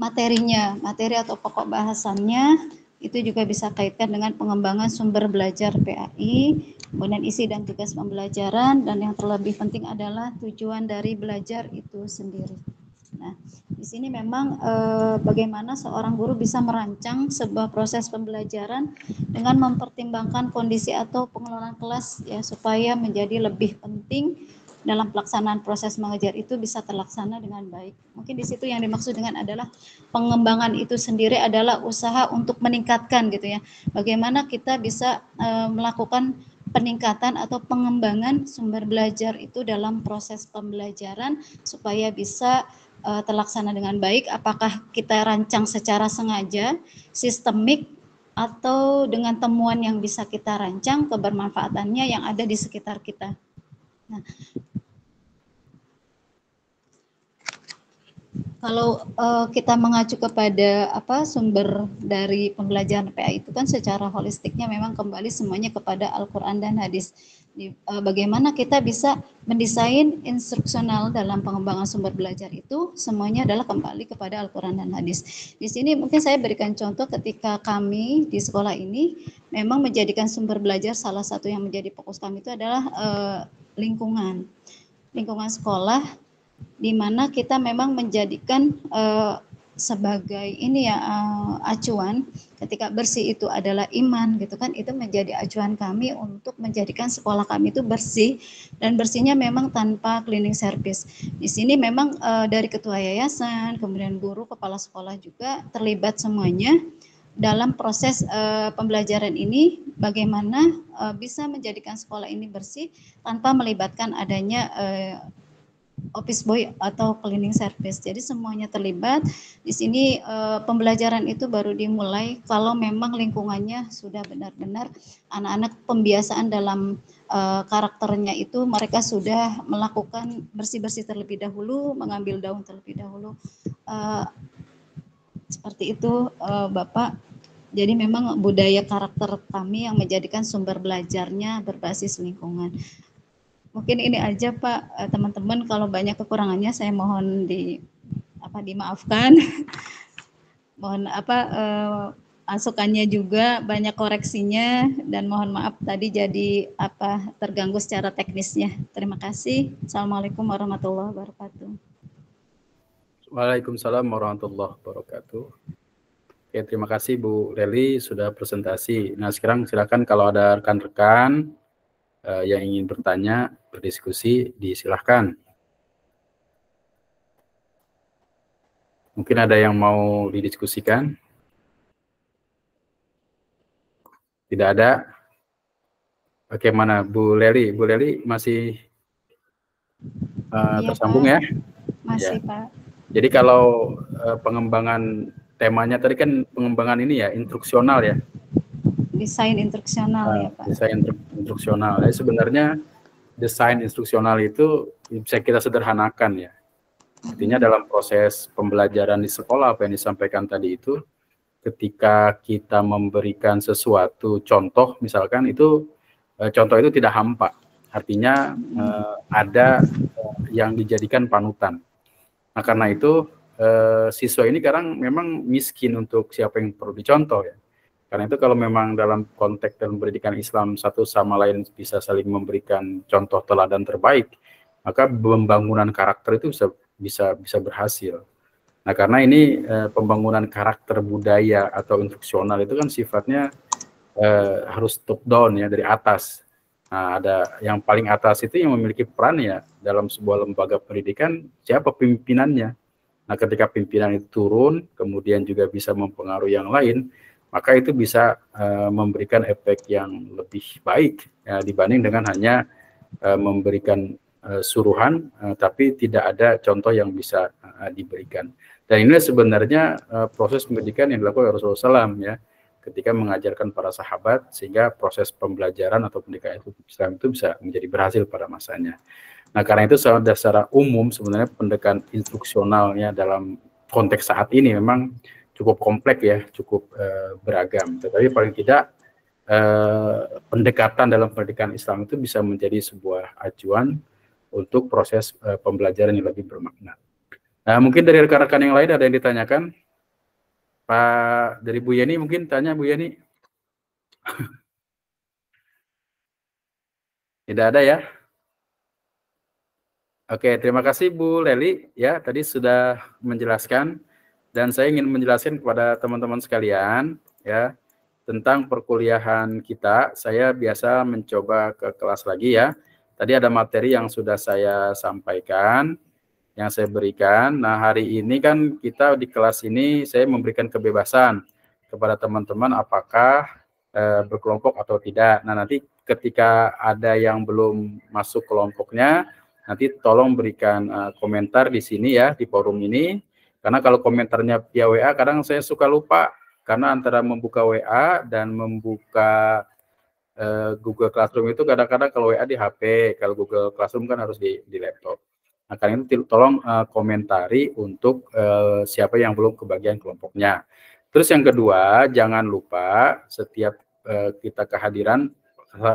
materinya, materi atau pokok bahasannya itu juga bisa kaitkan dengan pengembangan sumber belajar PAI, kemudian isi dan tugas pembelajaran, dan yang terlebih penting adalah tujuan dari belajar itu sendiri. Nah, di sini memang bagaimana seorang guru bisa merancang sebuah proses pembelajaran dengan mempertimbangkan kondisi atau pengelolaan kelas ya, supaya menjadi lebih penting dalam pelaksanaan proses mengajar itu bisa terlaksana dengan baik. Mungkin di situ yang dimaksud dengan adalah pengembangan itu sendiri adalah usaha untuk meningkatkan gitu ya. Bagaimana kita bisa melakukan peningkatan atau pengembangan sumber belajar itu dalam proses pembelajaran supaya bisa terlaksana dengan baik. Apakah kita rancang secara sengaja, sistemik, atau dengan temuan yang bisa kita rancang kebermanfaatannya yang ada di sekitar kita. Nah, kalau kita mengacu kepada sumber dari pembelajaran PAI itu kan secara holistiknya memang kembali semuanya kepada Al-Quran dan hadis. Bagaimana kita bisa mendesain instruksional dalam pengembangan sumber belajar itu semuanya adalah kembali kepada Al-Quran dan hadis. Di sini mungkin saya berikan contoh ketika kami di sekolah ini memang menjadikan sumber belajar salah satu yang menjadi fokus kami itu adalah lingkungan sekolah, di mana kita memang menjadikan sebagai ini ya acuan ketika bersih itu adalah iman gitu kan, itu menjadi acuan kami untuk menjadikan sekolah kami itu bersih, dan bersihnya memang tanpa cleaning service. Di sini memang dari ketua yayasan, kemudian guru, kepala sekolah juga terlibat semuanya dalam proses pembelajaran ini, bagaimana bisa menjadikan sekolah ini bersih tanpa melibatkan adanya office boy atau cleaning service. Jadi semuanya terlibat. Di sini pembelajaran itu baru dimulai kalau memang lingkungannya sudah benar-benar anak-anak pembiasaan dalam karakternya itu mereka sudah melakukan bersih-bersih terlebih dahulu, mengambil daun terlebih dahulu. Seperti itu Bapak. Jadi memang budaya karakter kami yang menjadikan sumber belajarnya berbasis lingkungan. Mungkin ini aja Pak, teman-teman, kalau banyak kekurangannya saya mohon dimaafkan. Mohon masukannya juga banyak koreksinya, dan mohon maaf tadi jadi terganggu secara teknisnya. Terima kasih. Assalamualaikum warahmatullahi wabarakatuh. Waalaikumsalam warahmatullahi wabarakatuh. Oke, terima kasih Bu Leli sudah presentasi. Nah, sekarang silakan kalau ada rekan-rekan yang ingin bertanya, berdiskusi, disilahkan. Mungkin ada yang mau didiskusikan? Tidak ada? Bagaimana Bu Leli? Bu Leli masih tersambung Pak. ya? Masih ya. Pak. Jadi kalau pengembangan temanya tadi kan pengembangan ini ya, instruksional ya? Desain instruksional ya Pak. Desain instruksional. Jadi sebenarnya desain instruksional itu bisa kita sederhanakan ya. Artinya dalam proses pembelajaran di sekolah, apa yang disampaikan tadi itu, ketika kita memberikan sesuatu contoh, misalkan itu contoh itu tidak hampa. Artinya ada yang dijadikan panutan. Nah, karena itu siswa ini kadang memang miskin untuk siapa yang perlu dicontoh ya. Karena itu kalau memang dalam konteks dalam pendidikan Islam satu sama lain bisa saling memberikan contoh teladan terbaik, maka pembangunan karakter itu bisa berhasil. Nah, karena ini pembangunan karakter budaya atau instruksional itu kan sifatnya harus top down ya, dari atas. Nah, ada yang paling atas itu yang memiliki peran ya dalam sebuah lembaga pendidikan, siapa pimpinannya. Nah, ketika pimpinan itu turun, kemudian juga bisa mempengaruhi yang lain, maka itu bisa memberikan efek yang lebih baik ya, dibanding dengan hanya memberikan suruhan, tapi tidak ada contoh yang bisa diberikan. Dan ini sebenarnya proses pendidikan yang dilakukan oleh Rasulullah SAW ya, ketika mengajarkan para sahabat, sehingga proses pembelajaran atau pendidikan Islam itu bisa menjadi berhasil pada masanya. Nah, karena itu secara umum sebenarnya pendekatan instruksionalnya dalam konteks saat ini memang cukup kompleks ya, cukup beragam. Tetapi paling tidak pendekatan dalam pendidikan Islam itu bisa menjadi sebuah acuan untuk proses pembelajaran yang lebih bermakna. Nah, mungkin dari rekan-rekan yang lain ada yang ditanyakan? Pak, dari Bu Yeni mungkin tanya Bu Yeni. Tidak ada ya? Oke, terima kasih Bu Leli ya, tadi sudah menjelaskan, dan saya ingin menjelaskan kepada teman-teman sekalian ya tentang perkuliahan kita. Saya biasa mencoba ke kelas lagi ya. Tadi ada materi yang sudah saya sampaikan, yang saya berikan. Nah, hari ini kan kita di kelas ini saya memberikan kebebasan kepada teman-teman apakah berkelompok atau tidak. Nah, nanti ketika ada yang belum masuk kelompoknya, nanti tolong berikan komentar di sini ya, di forum ini. Karena kalau komentarnya via WA, kadang saya suka lupa. Karena antara membuka WA dan membuka Google Classroom itu kadang-kadang kalau WA di HP, kalau Google Classroom kan harus di laptop. Nah, karena itu tolong komentari untuk siapa yang belum kebagian kelompoknya. Terus yang kedua, jangan lupa setiap kita kehadiran,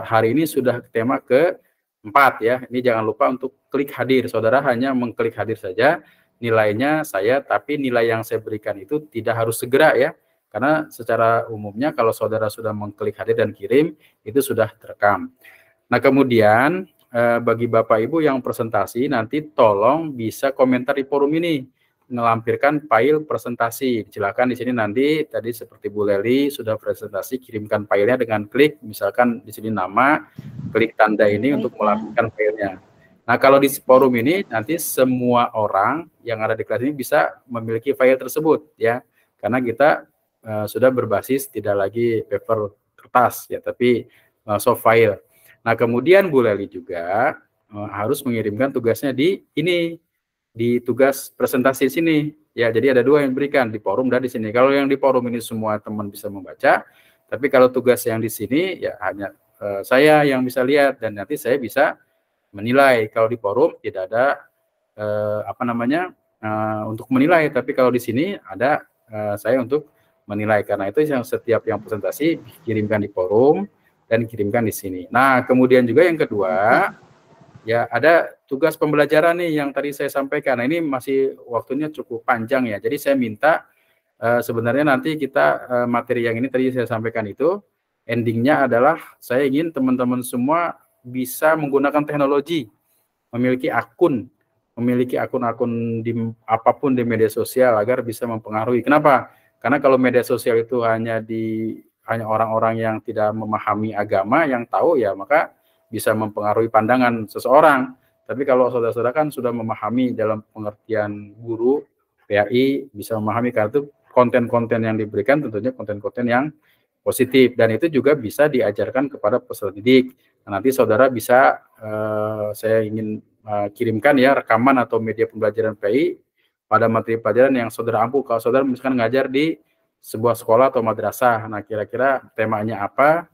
hari ini sudah tema ke-4 ya. Ini jangan lupa untuk klik hadir. Saudara hanya mengklik hadir saja, nilainya saya, tapi nilai yang saya berikan itu tidak harus segera ya. Karena secara umumnya kalau saudara sudah mengklik hadir dan kirim, itu sudah terekam. Nah, kemudian bagi Bapak Ibu yang presentasi, nanti tolong bisa komentar di forum ini, melampirkan file presentasi. Silakan di sini nanti, tadi seperti Bu Leli sudah presentasi, kirimkan filenya dengan klik, misalkan di sini nama, klik tanda ini untuk melampirkan filenya. Nah, kalau di forum ini nanti semua orang yang ada di kelas ini bisa memiliki file tersebut ya, karena kita sudah berbasis tidak lagi paper kertas ya, tapi soft file. Nah, kemudian Bu Leli juga harus mengirimkan tugasnya di ini, di tugas presentasi sini. Ya, jadi ada 2 yang diberikan, di forum dan di sini. Kalau yang di forum ini semua teman bisa membaca, tapi kalau tugas yang di sini ya hanya saya yang bisa lihat, dan nanti saya bisa menilai. Kalau di forum tidak ada untuk menilai, tapi kalau di sini ada saya untuk menilai. Karena itu yang setiap yang presentasi kirimkan di forum dan kirimkan di sini. Nah, kemudian juga yang kedua, ya ada tugas pembelajaran nih yang tadi saya sampaikan. Nah, ini masih waktunya cukup panjang ya. Jadi saya minta sebenarnya nanti kita materi yang ini tadi saya sampaikan itu, endingnya adalah saya ingin teman-teman semua bisa menggunakan teknologi, memiliki akun-akun di apapun di media sosial agar bisa mempengaruhi. Kenapa? Karena kalau media sosial itu hanya orang-orang yang tidak memahami agama yang tahu ya, maka bisa mempengaruhi pandangan seseorang. Tapi kalau saudara-saudara kan sudah memahami dalam pengertian guru PAI, bisa memahami, karena itu konten-konten yang diberikan tentunya konten-konten yang positif, dan itu juga bisa diajarkan kepada peserta didik. Nah, nanti saudara bisa saya ingin kirimkan ya rekaman atau media pembelajaran PAI pada materi pelajaran yang saudara ampuh. Kalau saudara misalkan ngajar di sebuah sekolah atau madrasah, nah kira-kira temanya apa,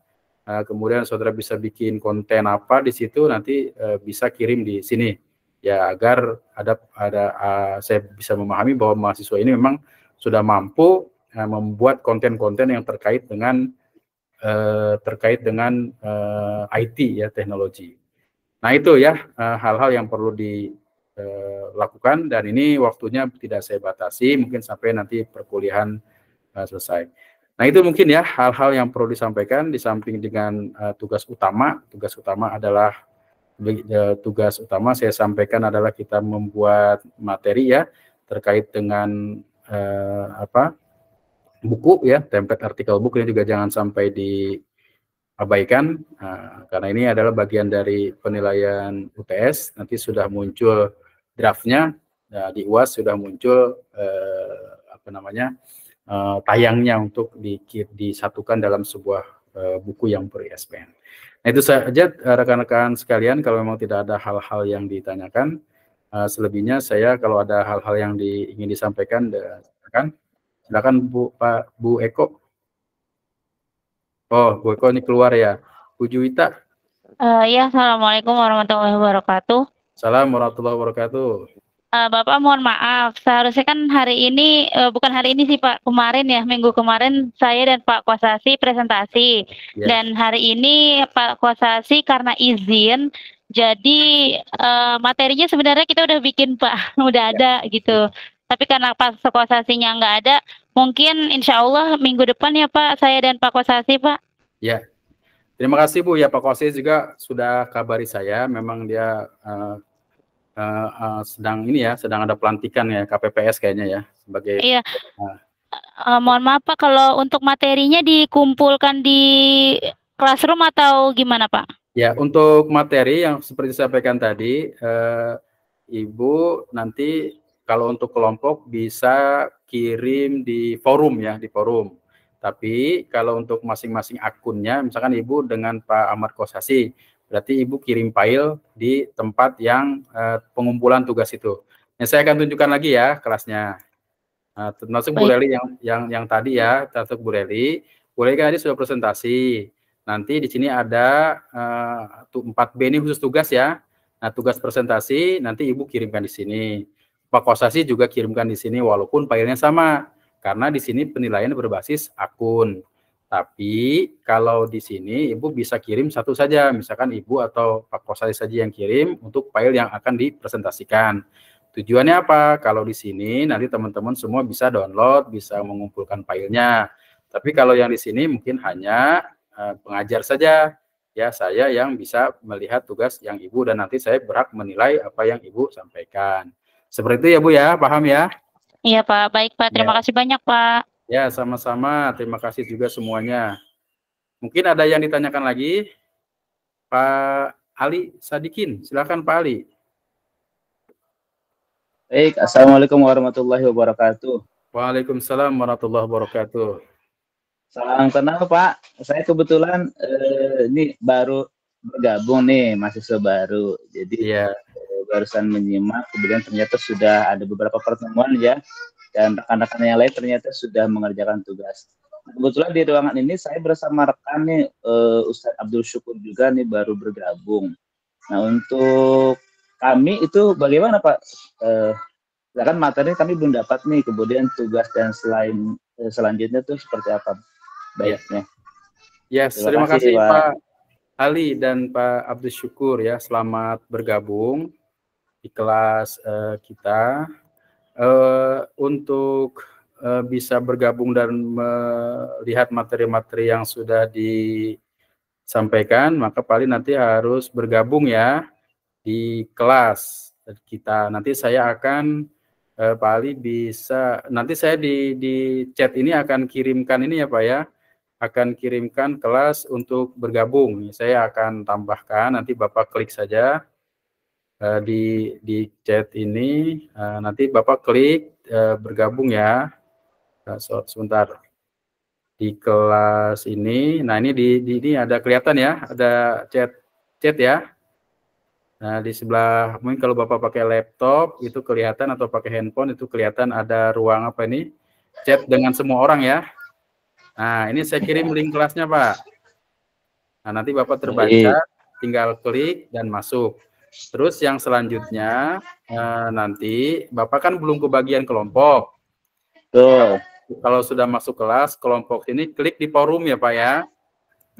kemudian saudara bisa bikin konten apa di situ, nanti bisa kirim di sini. ya agar saya bisa memahami bahwa mahasiswa ini memang sudah mampu membuat konten-konten yang terkait dengan IT ya, teknologi. Nah itu ya hal-hal yang perlu dilakukan, dan ini waktunya tidak saya batasi, mungkin sampai nanti perkuliahan selesai. Nah itu mungkin ya hal-hal yang perlu disampaikan, di samping dengan tugas utama adalah tugas utama saya sampaikan adalah kita membuat materi ya terkait dengan buku ya, template artikel book ini juga jangan sampai diabaikan, karena ini adalah bagian dari penilaian UTS. Nanti sudah muncul draftnya, di UAS sudah muncul tayangnya untuk disatukan dalam sebuah buku yang ber-ISBN. Nah itu saja rekan-rekan sekalian, kalau memang tidak ada hal-hal yang ditanyakan, selebihnya saya kalau ada hal-hal yang ingin disampaikan, silakan Bu Eko. Oh, Bu Eko ini keluar ya. Bu Juwita. Ya, Assalamualaikum warahmatullahi wabarakatuh. Assalamualaikum warahmatullahi wabarakatuh. Bapak mohon maaf, seharusnya kan hari ini, bukan hari ini sih Pak, kemarin ya, minggu kemarin saya dan Pak Kosasi presentasi. Yeah. Dan hari ini Pak Kosasi karena izin, jadi materinya sebenarnya kita udah bikin Pak, udah ada gitu. Tapi karena Pak Kosasinya nggak ada, mungkin insya Allah minggu depan ya Pak, saya dan Pak Kosasi Pak. Ya, terima kasih Bu. Ya Pak Kosasi juga sudah kabari saya, memang dia sedang ada pelantikan ya, KPPS kayaknya ya sebagai. Iya. Mohon maaf Pak, kalau untuk materinya dikumpulkan di classroom atau gimana Pak? Ya, untuk materi yang seperti disampaikan tadi, Ibu nanti kalau untuk kelompok bisa kirim di forum ya, di forum. Tapi kalau untuk masing-masing akunnya, misalkan Ibu dengan Pak Ahmad Kosasi, berarti Ibu kirim file di tempat yang pengumpulan tugas itu. Nah, saya akan tunjukkan lagi ya kelasnya. Termasuk Bu Leli yang tadi ya, termasuk Bu Leli. Bu Leli kan tadi sudah presentasi. Nanti di sini ada 4B ini khusus tugas ya. Nah, tugas presentasi nanti Ibu kirimkan di sini. Pak Kosasi juga kirimkan di sini walaupun filenya sama. Karena di sini penilaian berbasis akun. Tapi kalau di sini Ibu bisa kirim satu saja, misalkan Ibu atau Pak Kosasi saja yang kirim untuk file yang akan dipresentasikan. Tujuannya apa? Kalau di sini nanti teman-teman semua bisa download, bisa mengumpulkan filenya. Tapi kalau yang di sini mungkin hanya pengajar saja, ya saya yang bisa melihat tugas yang Ibu dan nanti saya berhak menilai apa yang Ibu sampaikan. Seperti itu ya Bu ya, paham ya? Iya Pak, baik Pak, terima kasih banyak Pak. Ya, sama-sama. Terima kasih juga semuanya. Mungkin ada yang ditanyakan lagi? Pak Ali Sadikin, silakan Pak Ali. Baik, Assalamualaikum warahmatullahi wabarakatuh. Waalaikumsalam warahmatullahi wabarakatuh. Salam kenal Pak, saya kebetulan ini baru bergabung nih, mahasiswa baru. Jadi barusan menyimak, kemudian ternyata sudah ada beberapa pertemuan ya. Dan rekan-rekan yang lain ternyata sudah mengerjakan tugas. Kebetulan di ruangan ini saya bersama rekan nih, Ustadz Abdul Syukur juga nih baru bergabung. Nah untuk kami itu bagaimana Pak? Silakan materi kami belum dapat nih, kemudian tugas dan selanjutnya itu seperti apa baiknya? Ya, terima kasih Pak Ali dan Pak Abdul Syukur ya, selamat bergabung di kelas kita. Untuk bisa bergabung dan melihat materi-materi yang sudah disampaikan, maka Pak Ali nanti harus bergabung ya di kelas kita. Nanti saya akan Pak Ali bisa, nanti saya di chat ini akan kirimkan ini ya Pak ya, akan kirimkan kelas untuk bergabung. Saya akan tambahkan, nanti Bapak klik saja di chat ini, nanti Bapak klik bergabung ya. Sebentar, di kelas ini. Nah ini ini ada kelihatan ya, ada chat ya. Nah di sebelah, mungkin kalau Bapak pakai laptop itu kelihatan, atau pakai handphone itu kelihatan ada ruang apa ini, chat dengan semua orang ya. Nah ini saya kirim link kelasnya Pak. Nah nanti Bapak terbaca, tinggal klik dan masuk. Terus yang selanjutnya nanti Bapak kan belum kebagian kelompok. Betul. Kalau sudah masuk kelas kelompok ini klik di forum ya Pak ya.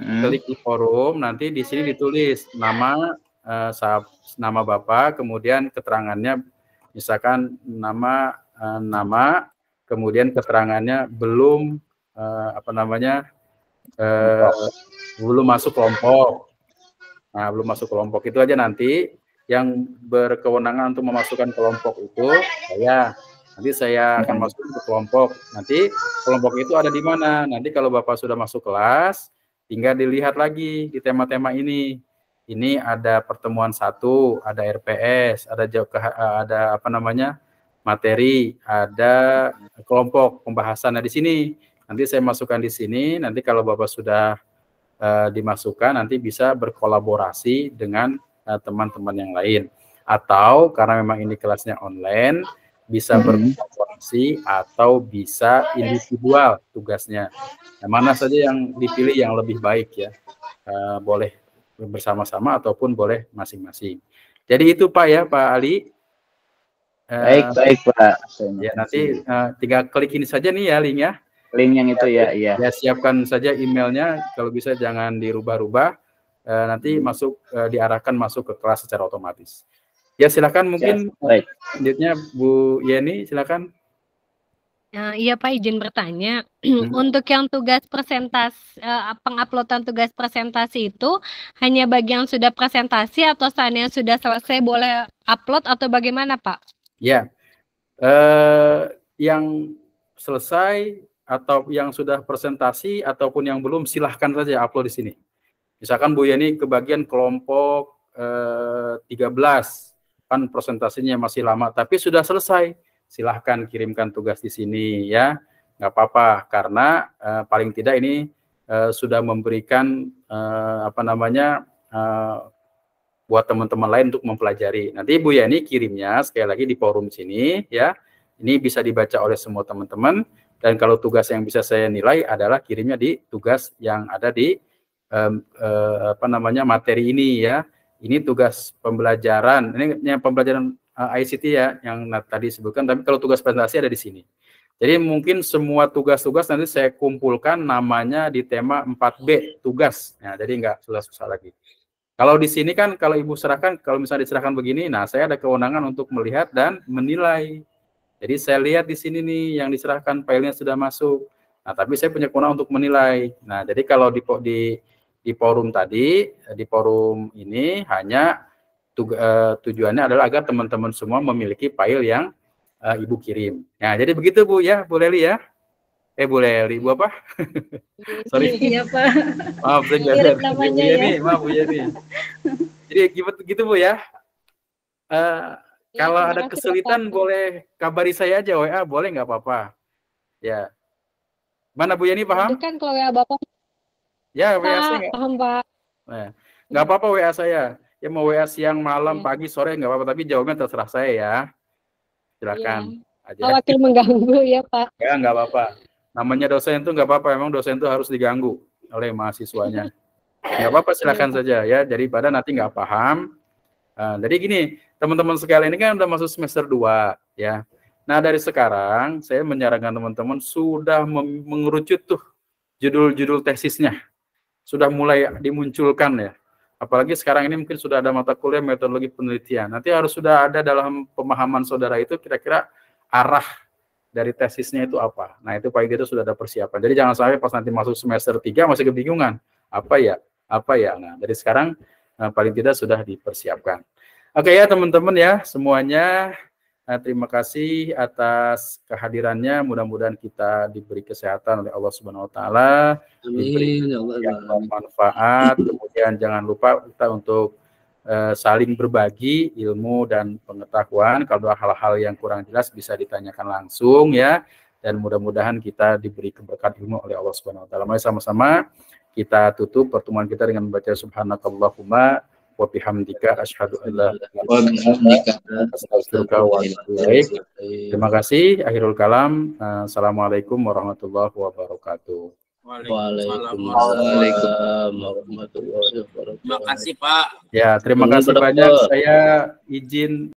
Klik di forum, nanti di sini ditulis nama nama Bapak, kemudian keterangannya misalkan nama kemudian keterangannya belum belum masuk kelompok. Nah, belum masuk kelompok itu aja nanti yang berkewenangan untuk memasukkan kelompok itu saya. Nanti saya akan masuk ke kelompok. Nanti kelompok itu ada di mana? Nanti kalau Bapak sudah masuk kelas, tinggal dilihat lagi di tema-tema ini. Ini ada pertemuan 1, ada RPS, ada materi, ada kelompok pembahasan. Nah, di sini nanti saya masukkan di sini. Nanti kalau Bapak sudah dimasukkan, nanti bisa berkolaborasi dengan teman-teman yang lain. Atau karena memang ini kelasnya online, bisa berkolaborasi atau bisa individual tugasnya. Nah, mana saja yang dipilih yang lebih baik ya. Boleh bersama-sama ataupun boleh masing-masing. Jadi itu Pak ya, Pak Ali. Baik Pak. Ya nanti tinggal klik ini saja nih ya linknya. Link yang itu ya. Ya siapkan saja emailnya, kalau bisa jangan dirubah-rubah. Nanti diarahkan masuk ke kelas secara otomatis. Ya silakan mungkin selanjutnya Bu Yeni silakan. Iya Pak, izin bertanya. Untuk yang tugas presentasi, penguploadan tugas presentasi itu hanya bagi yang sudah presentasi atau saatnya sudah selesai boleh upload atau bagaimana Pak? Ya, yang selesai atau yang sudah presentasi ataupun yang belum silahkan saja upload di sini. Misalkan Bu Yeni kebagian kelompok 13, kan presentasinya masih lama, tapi sudah selesai. Silahkan kirimkan tugas di sini ya, nggak apa-apa karena paling tidak ini sudah memberikan buat teman-teman lain untuk mempelajari. Nanti Bu Yani kirimnya sekali lagi di forum sini ya. Ini bisa dibaca oleh semua teman-teman dan kalau tugas yang bisa saya nilai adalah kirimnya di tugas yang ada di materi ini ya. Ini tugas pembelajaran. Ini yang pembelajaran ICT ya yang tadi disebutkan, tapi kalau tugas presentasi ada di sini. Jadi mungkin semua tugas-tugas nanti saya kumpulkan namanya di tema 4B tugas. Nah, jadi nggak susah-susah lagi. Kalau di sini kan kalau Ibu serahkan, kalau misalnya diserahkan begini, nah saya ada kewenangan untuk melihat dan menilai. Jadi saya lihat di sini nih yang diserahkan filenya sudah masuk. Nah, tapi saya punya kewenangan untuk menilai. Nah, jadi kalau di forum tadi, di forum ini hanya tujuannya adalah agar teman-teman semua memiliki file yang Ibu kirim. Nah, jadi begitu Bu ya, Bu Leli ya. Bu Leli, Bu apa? Sorry. Iya Pak. Maaf, saya nggak ada. Bu Yeni, maaf Bu Yeni. Jadi gitu Bu ya. Kalau ada kesulitan boleh kabari saya aja WA, boleh nggak apa-apa. Ya. Mana Bu Yeni paham? Itu kan kalau WA Bapak. Ya, WA saya nggak. Paham Pak. Nah, nggak apa-apa WA saya. Ya mau WA siang, malam, pagi, sore nggak apa-apa. Tapi jawabnya terserah saya ya. Silakan. Aja. Khawatir mengganggu ya Pak. Ya nggak apa-apa. Namanya dosen itu nggak apa-apa. Emang dosen itu harus diganggu oleh mahasiswanya. Nggak apa-apa, silakan saja ya. Jadi pada nanti nggak paham. Jadi gini, teman-teman sekalian ini kan udah masuk semester 2 ya. Nah dari sekarang saya menyarankan teman-teman sudah mengerucut tuh judul-judul tesisnya. Sudah mulai dimunculkan ya. Apalagi sekarang ini mungkin sudah ada mata kuliah metodologi penelitian. Nanti harus sudah ada dalam pemahaman saudara itu kira-kira arah dari tesisnya itu apa. Nah itu paling itu sudah ada persiapan. Jadi jangan sampai pas nanti masuk semester 3 masih kebingungan. Apa ya? Nah dari sekarang paling tidak sudah dipersiapkan. Oke ya teman-teman ya semuanya. Terima kasih atas kehadirannya. Mudah-mudahan kita diberi kesehatan oleh Allah Subhanahu Wa Taala, diberi yang bermanfaat. Kemudian jangan lupa kita untuk saling berbagi ilmu dan pengetahuan. Kalau ada hal-hal yang kurang jelas bisa ditanyakan langsung ya. Dan mudah-mudahan kita diberi keberkahan ilmu oleh Allah Subhanahu Wa Taala. Mari sama-sama kita tutup pertemuan kita dengan membaca Subhanakallahumma wa bihamdika asyhadu an la ilaha illa anta astaghfiruka wa atubu ilaik. Terima kasih. Akhirul kalam. Assalamualaikum warahmatullahi wabarakatuh. Waalaikumsalam warahmatullahi wabarakatuh. Terima kasih Pak. Ya, terima kasih banyak. Saya izin